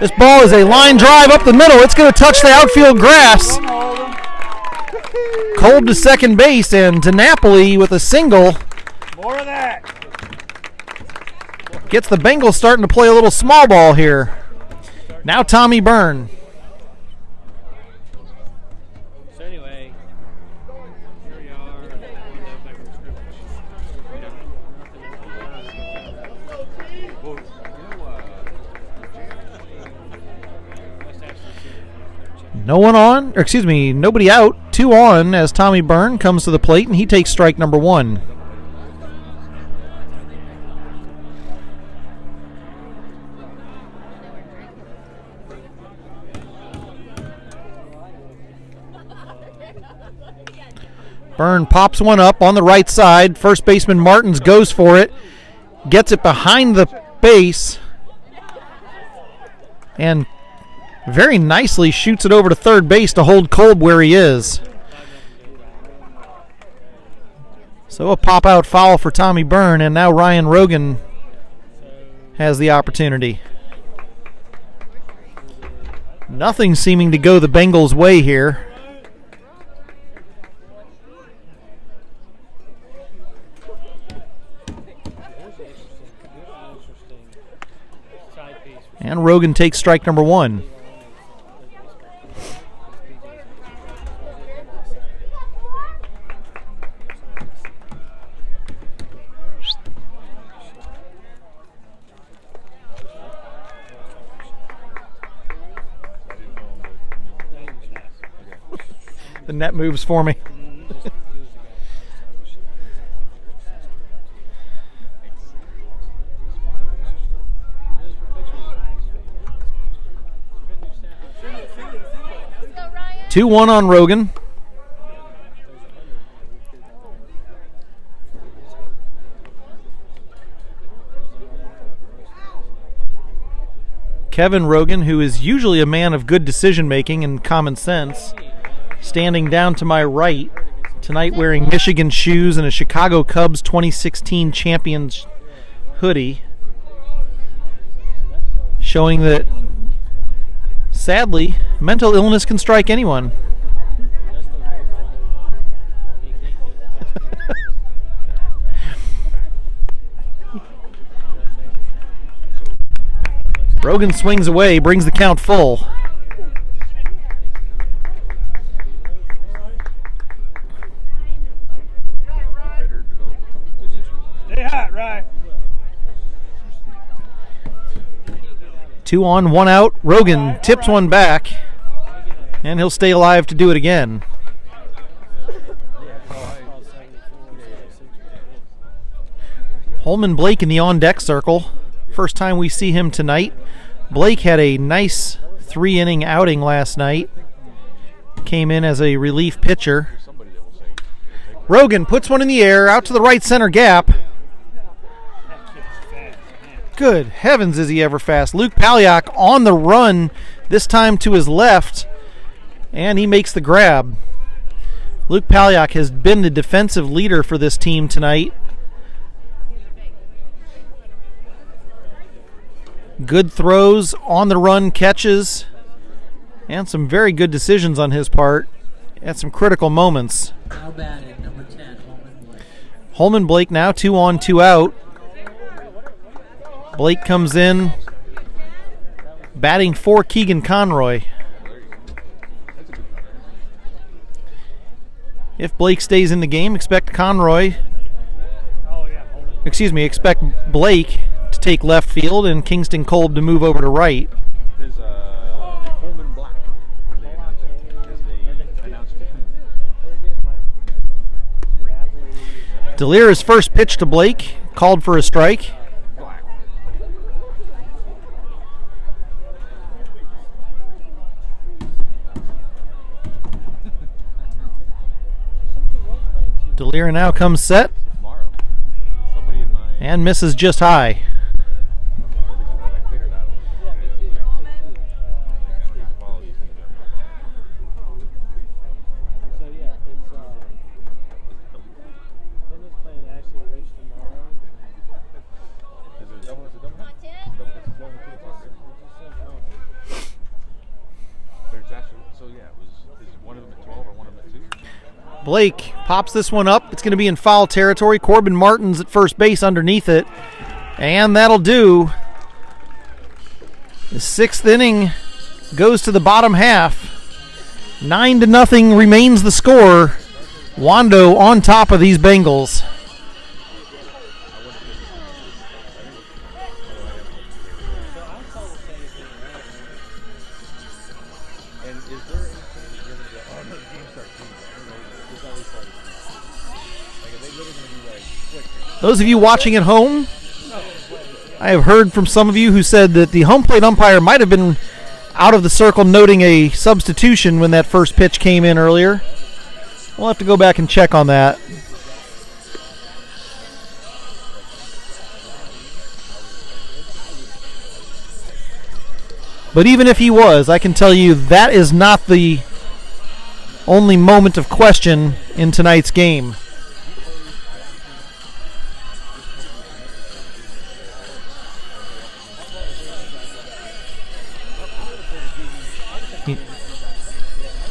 This ball is a line drive up the middle. It's going to touch the outfield grass. Cold to second base, and DiNapoli with a single More of that. gets the Bengals starting to play a little small ball here. Now Tommy Byrne. So anyway, here we are. Wando Beckham scrimmage. Well, No one on, or excuse me, nobody out. 2 on as Tommy Byrne comes to the plate, and he takes strike number 1. Byrne pops one up on the right side. First baseman Martins goes for it, gets it behind the base, and very nicely shoots it over to third base to hold Kolb where he is. So a pop-out foul for Tommy Byrne, and now Ryan Rogan has the opportunity. Nothing seeming to go the Bengals' way here. And Rogan takes strike number 1. The net moves for me. Go, 2-1 on Rogan. Kevin Rogan, who is usually a man of good decision-making and common sense, standing down to my right, tonight wearing Michigan shoes and a Chicago Cubs 2016 champions hoodie, showing that, sadly, mental illness can strike anyone. Rogan swings away, brings the count full. Stay hot, Rye. 2 on, 1 out. Rogan tips one back, and he'll stay alive to do it again. Holman Blake in the on-deck circle. First time we see him tonight. Blake had a nice 3-inning outing last night. Came in as a relief pitcher. Rogan puts one in the air, out to the right center gap. Good heavens, is he ever fast. Luke Palyak on the run, this time to his left, and he makes the grab. Luke Palyak has been the defensive leader for this team tonight. Good throws, on the run catches, and some very good decisions on his part at some critical moments. Now batting, number 10, Holman Blake. Holman Blake now 2 on, 2 out. Blake comes in, batting for Keegan Conroy. If Blake stays in the game, expect Blake to take left field and Kingston Kolb to move over to right. There's Coleman Black. They announced it. Delira's first pitch to Blake, called for a strike. Delira now comes set and misses just high. Blake pops this one up. It's going to be in foul territory. Corbin Martin's at first base underneath it. And that'll do. The 6th inning goes to the bottom half. 9-0 remains the score. Wando on top of these Bengals. Those of you watching at home, I have heard from some of you who said that the home plate umpire might have been out of the circle noting a substitution when that first pitch came in earlier. We'll have to go back and check on that. But even if he was, I can tell you that is not the only moment of question in tonight's game.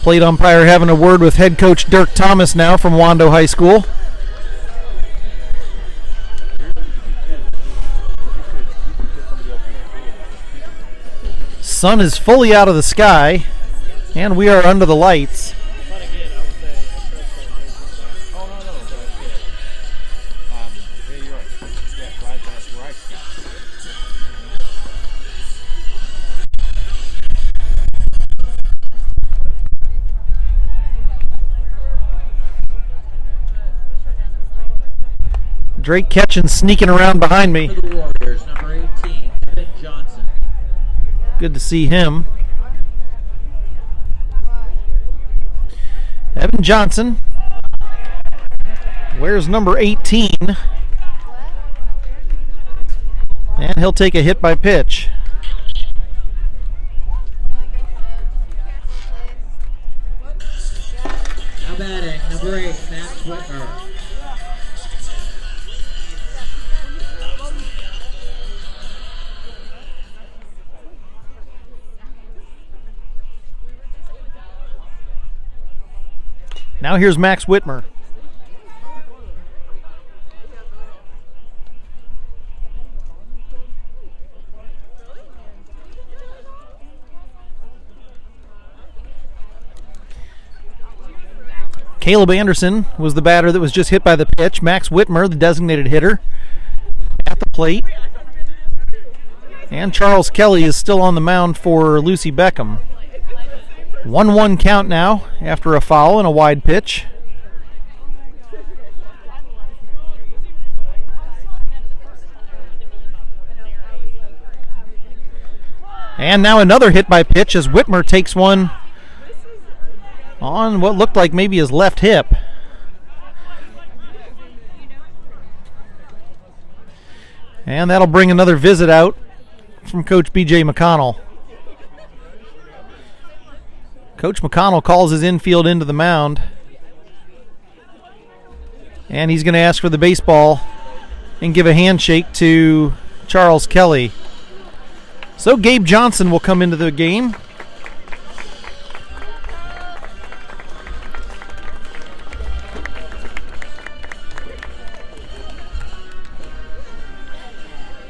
Plate umpire having a word with head coach Dirk Thomas now from Wando High School. Sun is fully out of the sky, and we are under the lights. Drake Ketchen sneaking around behind me. For the Warriors, number 18, Evan Johnson. Good to see him. Evan Johnson wears number 18. And he'll take a hit by pitch. Now batting, number 8, Max Whitmer. Now here's Max Whitmer. Caleb Anderson was the batter that was just hit by the pitch. Max Whitmer, the designated hitter, at the plate. And Charles Kelly is still on the mound for Lucy Beckham. 1-1 count now after a foul and a wide pitch. And now another hit by pitch as Whitmer takes one on what looked like maybe his left hip. And that'll bring another visit out from Coach B.J. McConnell. Coach McConnell calls his infield into the mound. And he's going to ask for the baseball and give a handshake to Charles Kelly. So Gabe Johnson will come into the game.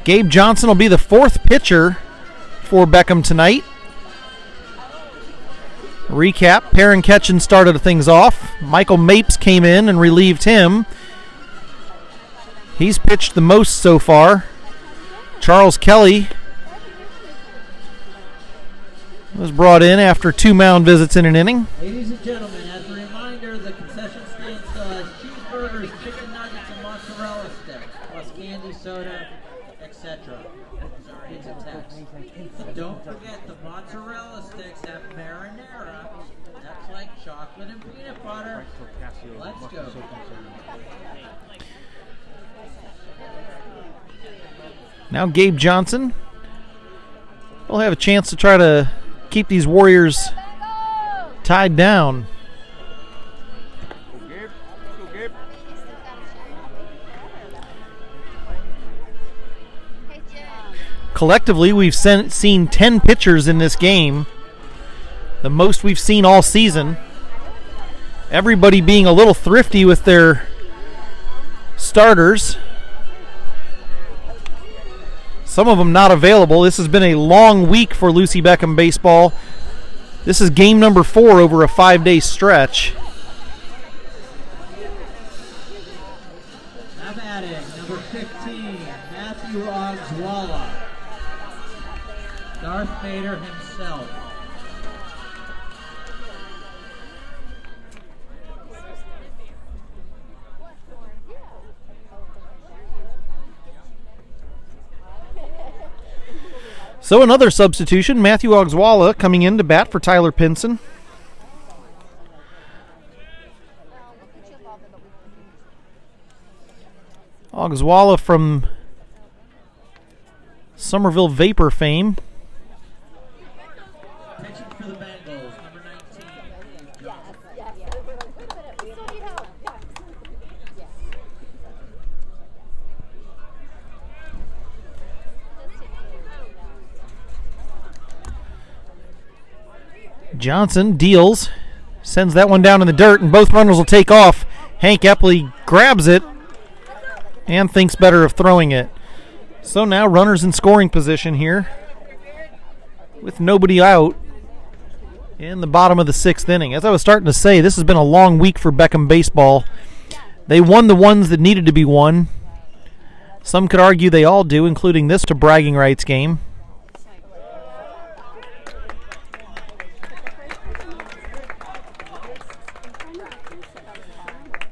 Gabe Johnson will be the fourth pitcher for Beckham tonight. Recap, Perrin Ketchen started things off. Michael Mapes came in and relieved him. He's pitched the most so far. Charles Kelly was brought in after 2 mound visits in an inning. Ladies and gentlemen, as a reminder, the concession stand still has cheeseburgers, chicken nuggets, and mozzarella sticks, plus candy, soda, etc. Sorry, it's a text. Don't forget the mozzarella sticks have marinara. That's like chocolate and peanut butter. Let's go. Now Gabe Johnson will have a chance to try to keep these Warriors tied down. Collectively, we've seen 10 pitchers in this game, the most we've seen all season. Everybody being a little thrifty with their starters. Some of them not available. This has been a long week for Lucy Beckham baseball. This is game number 4 over a 5-day stretch. Now batting, number 15, Matthew Ogswalla. Darth Vader himself. So another substitution, Matthew Ogswalla coming in to bat for Tyler Pinson. Ogswalla from Somerville Vapor fame. Pitching for the Bengals, number 19. Johnson deals, sends that one down in the dirt, and both runners will take off. Hank Epley grabs it and thinks better of throwing it. So now runners in scoring position here with nobody out in the bottom of the 6th inning. As I was starting to say, this has been a long week for Beckham baseball. They won the ones that needed to be won. Some could argue they all do, including this to bragging rights game.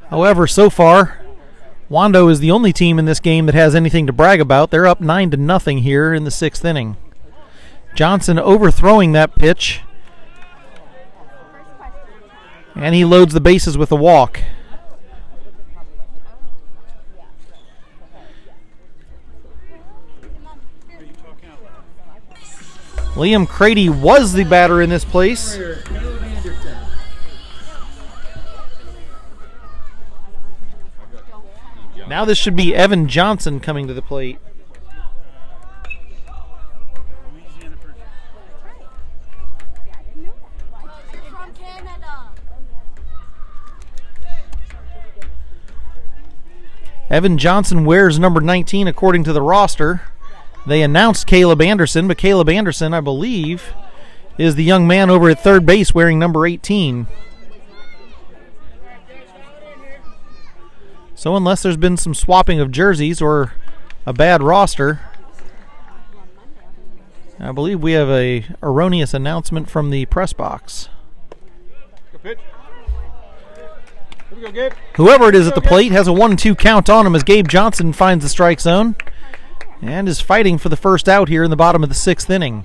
However, so far, Wando is the only team in this game that has anything to brag about. They're up 9-0 here in the 6th inning. Johnson overthrowing that pitch, and he loads the bases with a walk. Liam Crady was the batter in this place. Now this should be Evan Johnson coming to the plate. Evan Johnson wears number 19 according to the roster. They announced Caleb Anderson, but Caleb Anderson, I believe, is the young man over at third base wearing number 18. So unless there's been some swapping of jerseys or a bad roster, I believe we have a erroneous announcement from the press box. Good pitch. Here we go, Gabe. Whoever it is at the plate has a 1-2 count on him as Gabe Johnson finds the strike zone and is fighting for the first out here in the bottom of the 6th inning.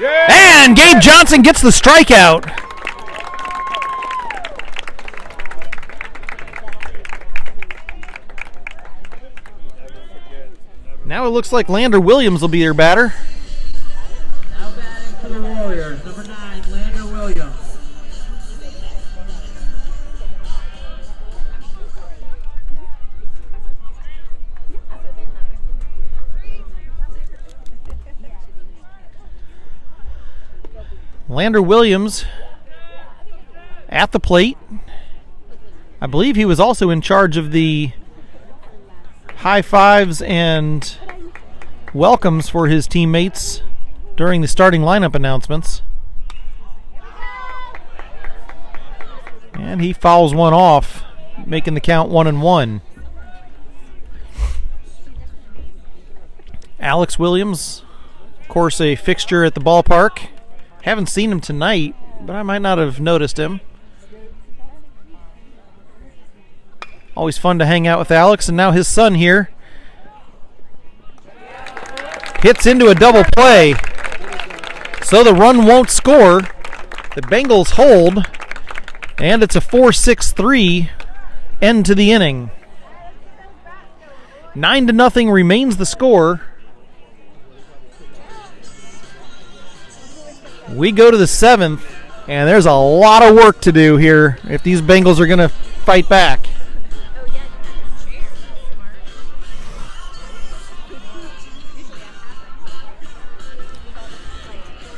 Yeah. And Gabe Johnson gets the strikeout. Now it looks like Lander Williams will be their batter. Now batting for the Warriors. Lander Williams at the plate. I believe he was also in charge of the high fives and welcomes for his teammates during the starting lineup announcements. And he fouls one off, making the count 1-1. Alex Williams, of course, a fixture at the ballpark. Haven't seen him tonight, but I might not have noticed him. Always fun to hang out with Alex, and now his son here hits into a double play. So the run won't score. The Bengals hold, and it's a 4-6-3 end to the inning. 9-0 remains the score. We go to the 7th, and there's a lot of work to do here if these Bengals are going to fight back.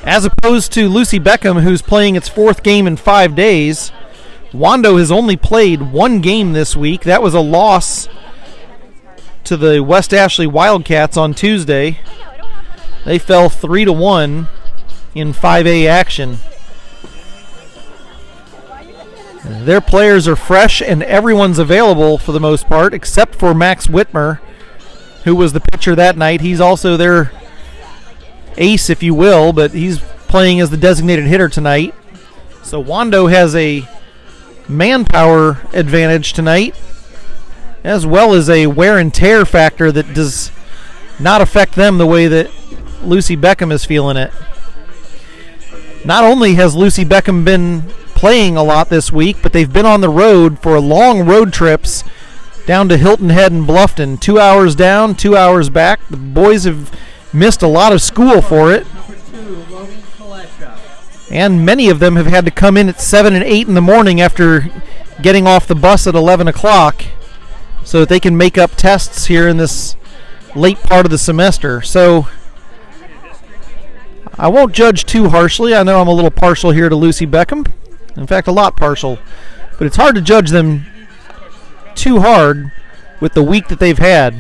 As opposed to Lucy Beckham, who's playing its 4th game in 5 days, Wando has only played 1 game this week. That was a loss to the West Ashley Wildcats on Tuesday. They fell 3-1 in 5A action. Their players are fresh and everyone's available for the most part, except for Max Whitmer, who was the pitcher that night. He's also their ace, if you will, but he's playing as the designated hitter tonight. So Wando has a manpower advantage tonight, as well as a wear and tear factor that does not affect them the way that Lucy Beckham is feeling it. Not only has Lucy Beckham been playing a lot this week, but they've been on the road for long road trips down to Hilton Head and Bluffton. 2 hours down, 2 hours back. The boys have missed a lot of school for it. And many of them have had to come in at 7 and 8 in the morning after getting off the bus at 11 o'clock so that they can make up tests here in this late part of the semester. So I won't judge too harshly. I know I'm a little partial here to Lucy Beckham. In fact, a lot partial. But it's hard to judge them too hard with the week that they've had.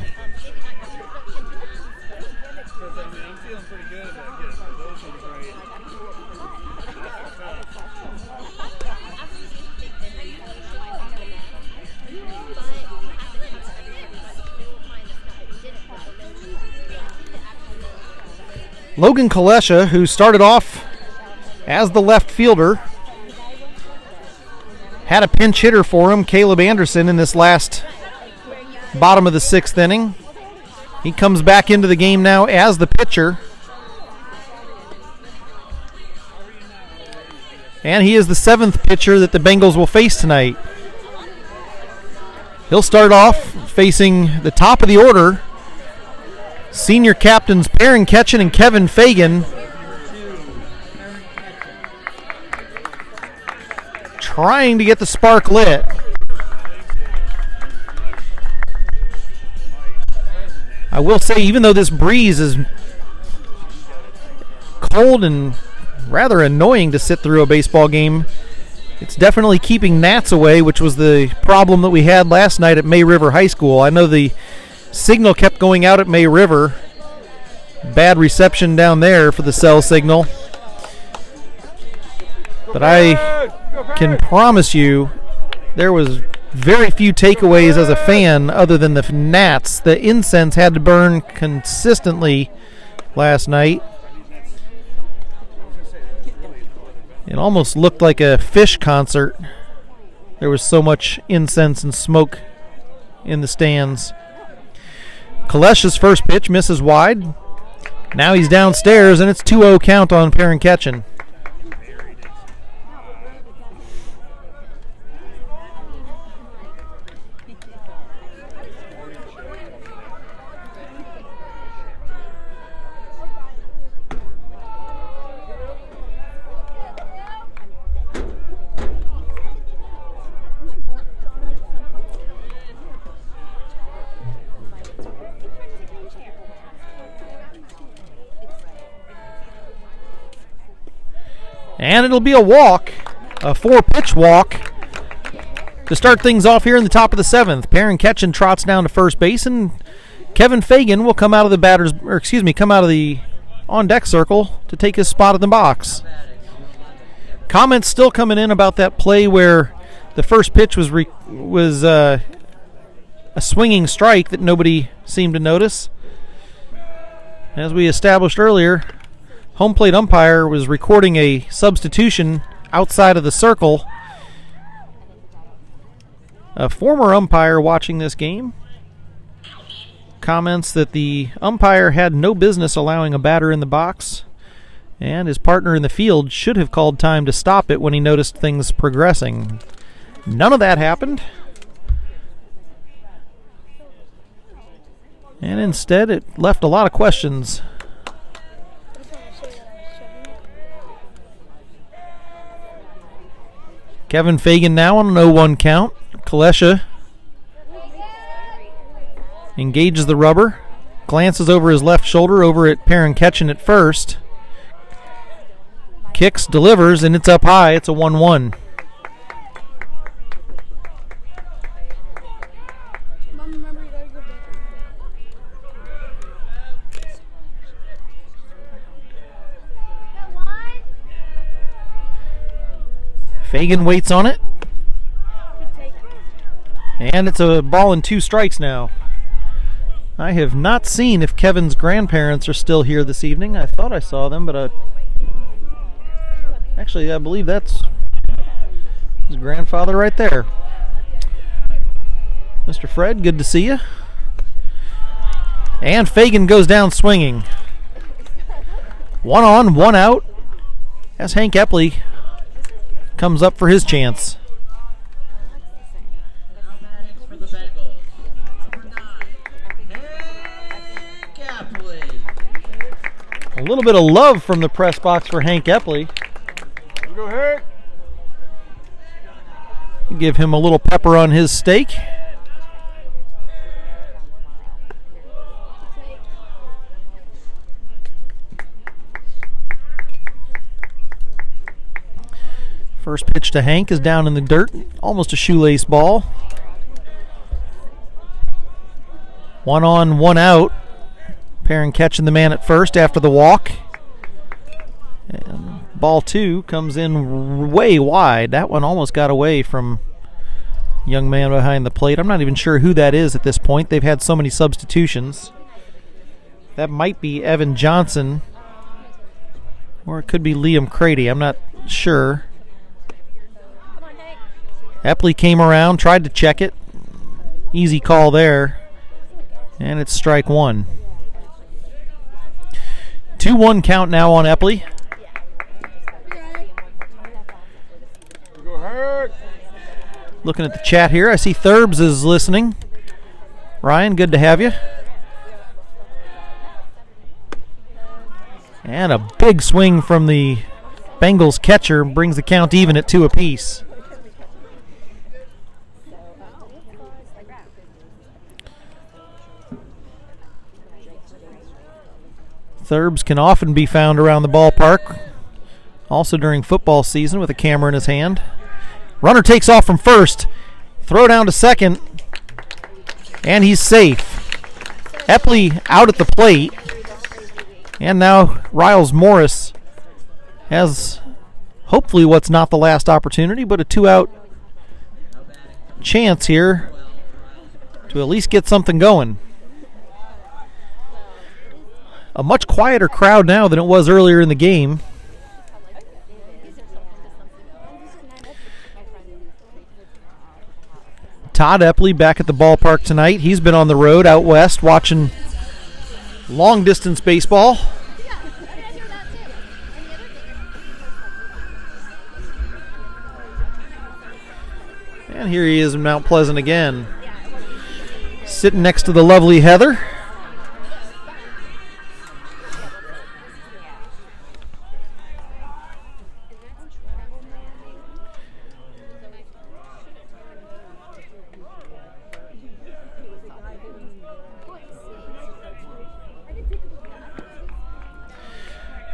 Logan Kalesha, who started off as the left fielder, had a pinch hitter for him, Caleb Anderson, in this last bottom of the 6th inning. He comes back into the game now as the pitcher. And he is the 7th pitcher that the Bengals will face tonight. He'll start off facing the top of the order, senior captains Perrin Ketchen and Kevin Fagan, trying to get the spark lit. I will say, even though this breeze is cold and rather annoying to sit through a baseball game, it's definitely keeping gnats away, which was the problem that we had last night at May River High School. I know the signal kept going out at May River. Bad reception down there for the cell signal. But I can promise you there was very few takeaways as a fan other than the gnats. The incense had to burn consistently last night. It almost looked like a Fish concert. There was so much incense and smoke in the stands. Kalesh's first pitch misses wide. Now he's downstairs, and it's 2-0 count on Perrin Ketchen. And it'll be a walk, a 4-pitch walk to start things off here in the top of the 7th. Perrin Ketchen trots down to first base, and Kevin Fagan will come out of the on-deck circle to take his spot in the box. Comments still coming in about that play where the first pitch was a swinging strike that nobody seemed to notice. As we established earlier, home plate umpire was recording a substitution outside of the circle. A former umpire watching this game comments that the umpire had no business allowing a batter in the box, and his partner in the field should have called time to stop it when he noticed things progressing. None of that happened. And instead, it left a lot of questions. Kevin Fagan now on an 0-1 count. Kalesha engages the rubber, glances over his left shoulder over at Perrin Ketchen at first. Kicks, delivers, and it's up high. It's a 1-1. Fagan waits on it. And it's a ball and 2 strikes now. I have not seen if Kevin's grandparents are still here this evening. I thought I saw them, but actually I believe that's his grandfather right there. Mr. Fred, good to see you. And Fagan goes down swinging. 1 on, 1 out, as Hank Epley comes up for his chance. For the Bengals, number 9, Hank Epley. A little bit of love from the press box for Hank Epley. Go ahead. Give him a little pepper on his steak. First pitch to Hank is down in the dirt, almost a shoelace ball. 1 on, 1 out. Perrin catching the man at first after the walk. And ball 2 comes in way wide. That one almost got away from young man behind the plate. I'm not even sure who that is at this point. They've had so many substitutions. That might be Evan Johnson, or it could be Liam Crady. I'm not sure. Epley came around, tried to check it. Easy call there. And it's strike 1. 2-1 count now on Epley. Go ahead. Looking at the chat here, I see Thurbs is listening. Ryan, good to have you. And a big swing from the Bengals catcher brings the count even at 2 apiece. Thurbs can often be found around the ballpark, also during football season with a camera in his hand. Runner takes off from first, throw down to second, and he's safe. Epley out at the plate, and now Riles Morris has hopefully what's not the last opportunity, but a 2-out chance here to at least get something going. A much quieter crowd now than it was earlier in the game. Todd Epley back at the ballpark tonight. He's been on the road out west watching long-distance baseball. And here he is in Mount Pleasant again, sitting next to the lovely Heather.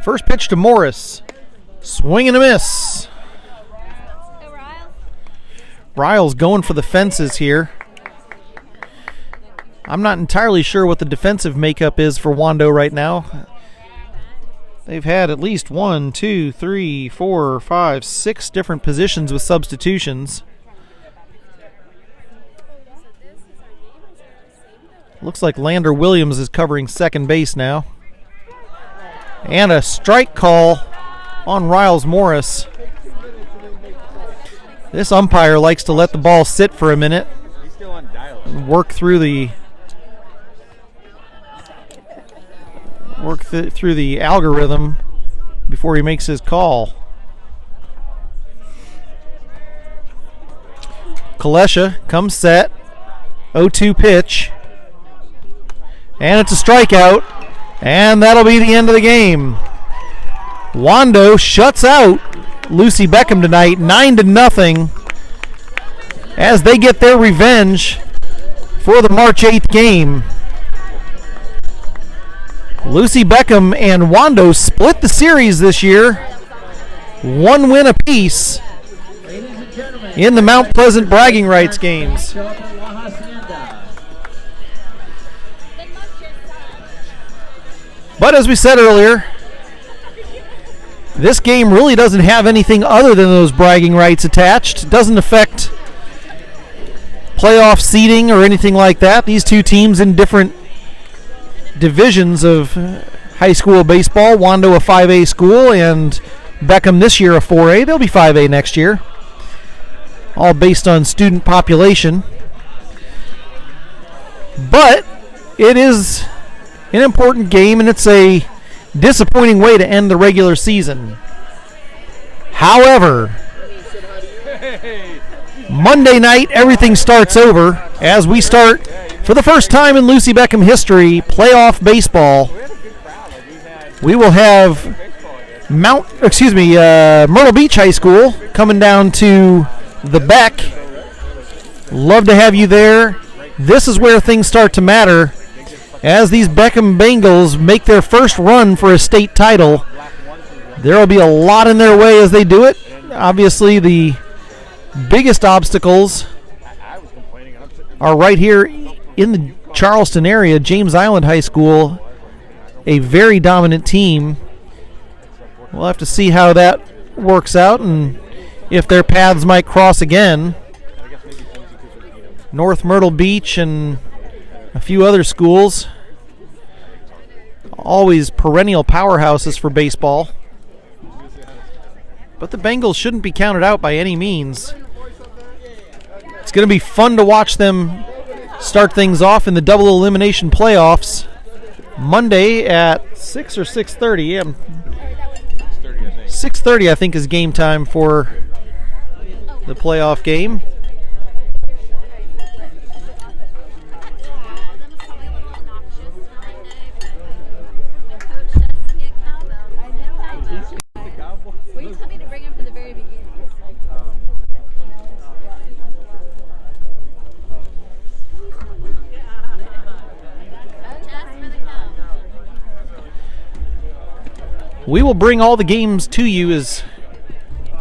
First pitch to Morris. Swing and a miss. Riles going for the fences here. I'm not entirely sure what the defensive makeup is for Wando right now. They've had at least 1, 2, 3, 4, 5, 6 different positions with substitutions. Looks like Lander Williams is covering second base now. And a strike call on Riles Morris. This umpire likes to let the ball sit for a minute and work through the algorithm before he makes his call. Kalesha comes set. 0-2 pitch. And it's a strikeout. And that'll be the end of the game. Wando shuts out Lucy Beckham tonight, 9-0, as they get their revenge for the March 8th game. Lucy Beckham and Wando split the series this year, 1 win apiece in the Mount Pleasant bragging rights games. But as we said earlier, this game really doesn't have anything other than those bragging rights attached. It doesn't affect playoff seeding or anything like that. These two teams in different divisions of high school baseball. Wando a 5A school and Beckham this year a 4A. They'll be 5A next year. All based on student population. But it is an important game, and it's a disappointing way to end the regular season. However, Monday night, everything starts over as we start, for the first time in Lucy Beckham history, playoff baseball. We will have Myrtle Beach High School coming down to the Beck. Love to have you there. This is where things start to matter, as these Beckham Bengals make their first run for a state title. There will be a lot in their way as they do it. Obviously, the biggest obstacles are right here in the Charleston area. James Island High School, a very dominant team. We'll have to see how that works out and if their paths might cross again. North Myrtle Beach and a few other schools, always perennial powerhouses for baseball. But the Bengals shouldn't be counted out by any means. It's going to be fun to watch them start things off in the double elimination playoffs Monday at 6 or 6:30. 6:30, I think, is game time for the playoff game. We will bring all the games to you as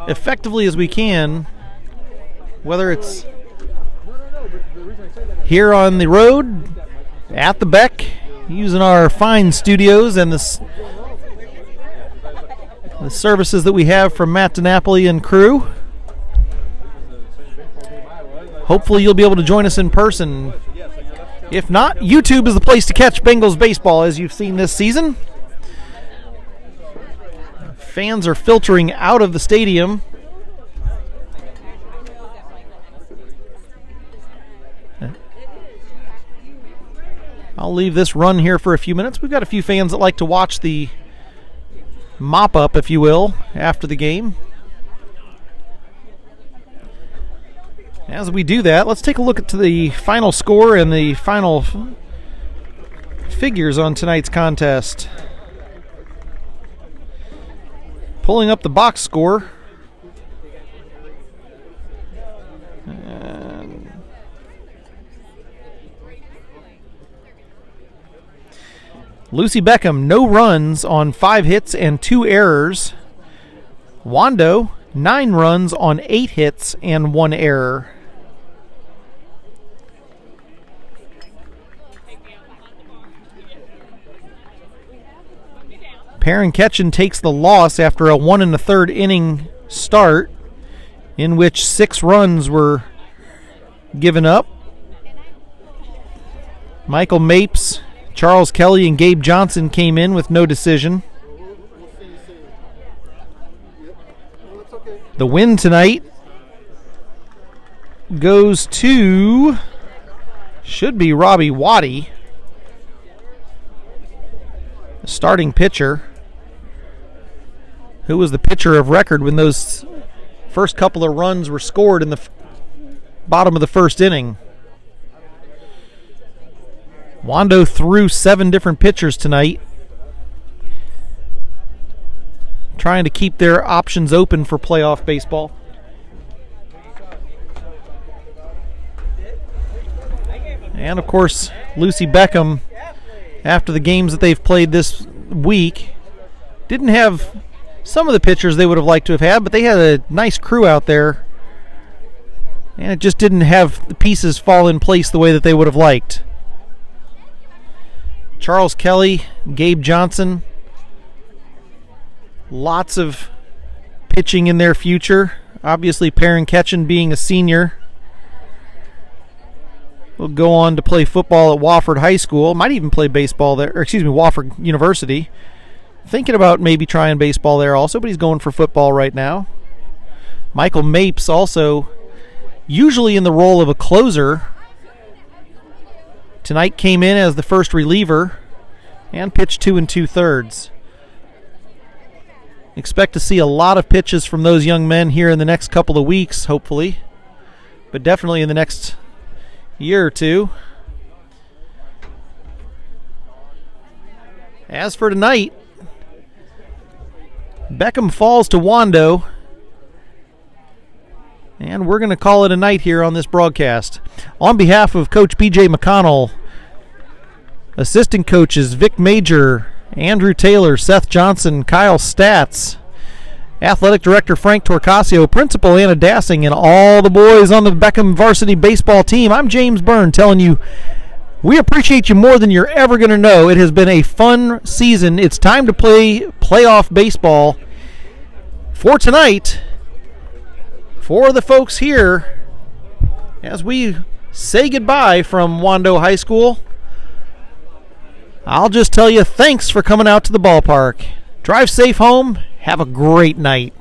effectively as we can, whether it's here on the road, at the Beck, using our fine studios and the services that we have from Matt DiNapoli and crew. Hopefully you'll be able to join us in person. If not, YouTube is the place to catch Bengals baseball, as you've seen this season. Fans are filtering out of the stadium. I'll leave this run here for a few minutes. We've got a few fans that like to watch the mop-up, if you will, after the game. As we do that, let's take a look at the final score and the final figures on tonight's contest. Pulling up the box score. And Lucy Beckham, no runs on 5 hits and 2 errors. Wando, 9 runs on 8 hits and 1 error. Perrin Ketchen takes the loss after a 1 1/3 inning start in which 6 runs were given up. Michael Mapes, Charles Kelly, and Gabe Johnson came in with no decision. The win tonight goes to, should be Robbie Waddy, the starting pitcher, who was the pitcher of record when those first couple of runs were scored in the bottom of the first inning. Wando threw 7 different pitchers tonight, trying to keep their options open for playoff baseball. And of course, Lucy Beckham, after the games that they've played this week, didn't have some of the pitchers they would have liked to have had, but they had a nice crew out there, and it just didn't have the pieces fall in place the way that they would have liked. Charles Kelly, Gabe Johnson, lots of pitching in their future. Obviously, Perrin Ketchen being a senior will go on to play football at Wofford High School. Might even play baseball there, or excuse me, Wofford University. Thinking about maybe trying baseball there also, but he's going for football right now. Michael Mapes also usually in the role of a closer. Tonight came in as the first reliever and pitched 2 2/3. Expect to see a lot of pitches from those young men here in the next couple of weeks, hopefully, but definitely in the next year or two. As for tonight, Beckham falls to Wando, and we're going to call it a night here on this broadcast. On behalf of Coach P.J. McConnell, assistant coaches Vic Major, Andrew Taylor, Seth Johnson, Kyle Statz, athletic director Frank Torcasio, principal Anna Dassing, and all the boys on the Beckham varsity baseball team, I'm James Byrne telling you we appreciate you more than you're ever going to know. It has been a fun season. It's time to play playoff baseball. For tonight, for the folks here, as we say goodbye from Wando High School, I'll just tell you thanks for coming out to the ballpark. Drive safe home. Have a great night.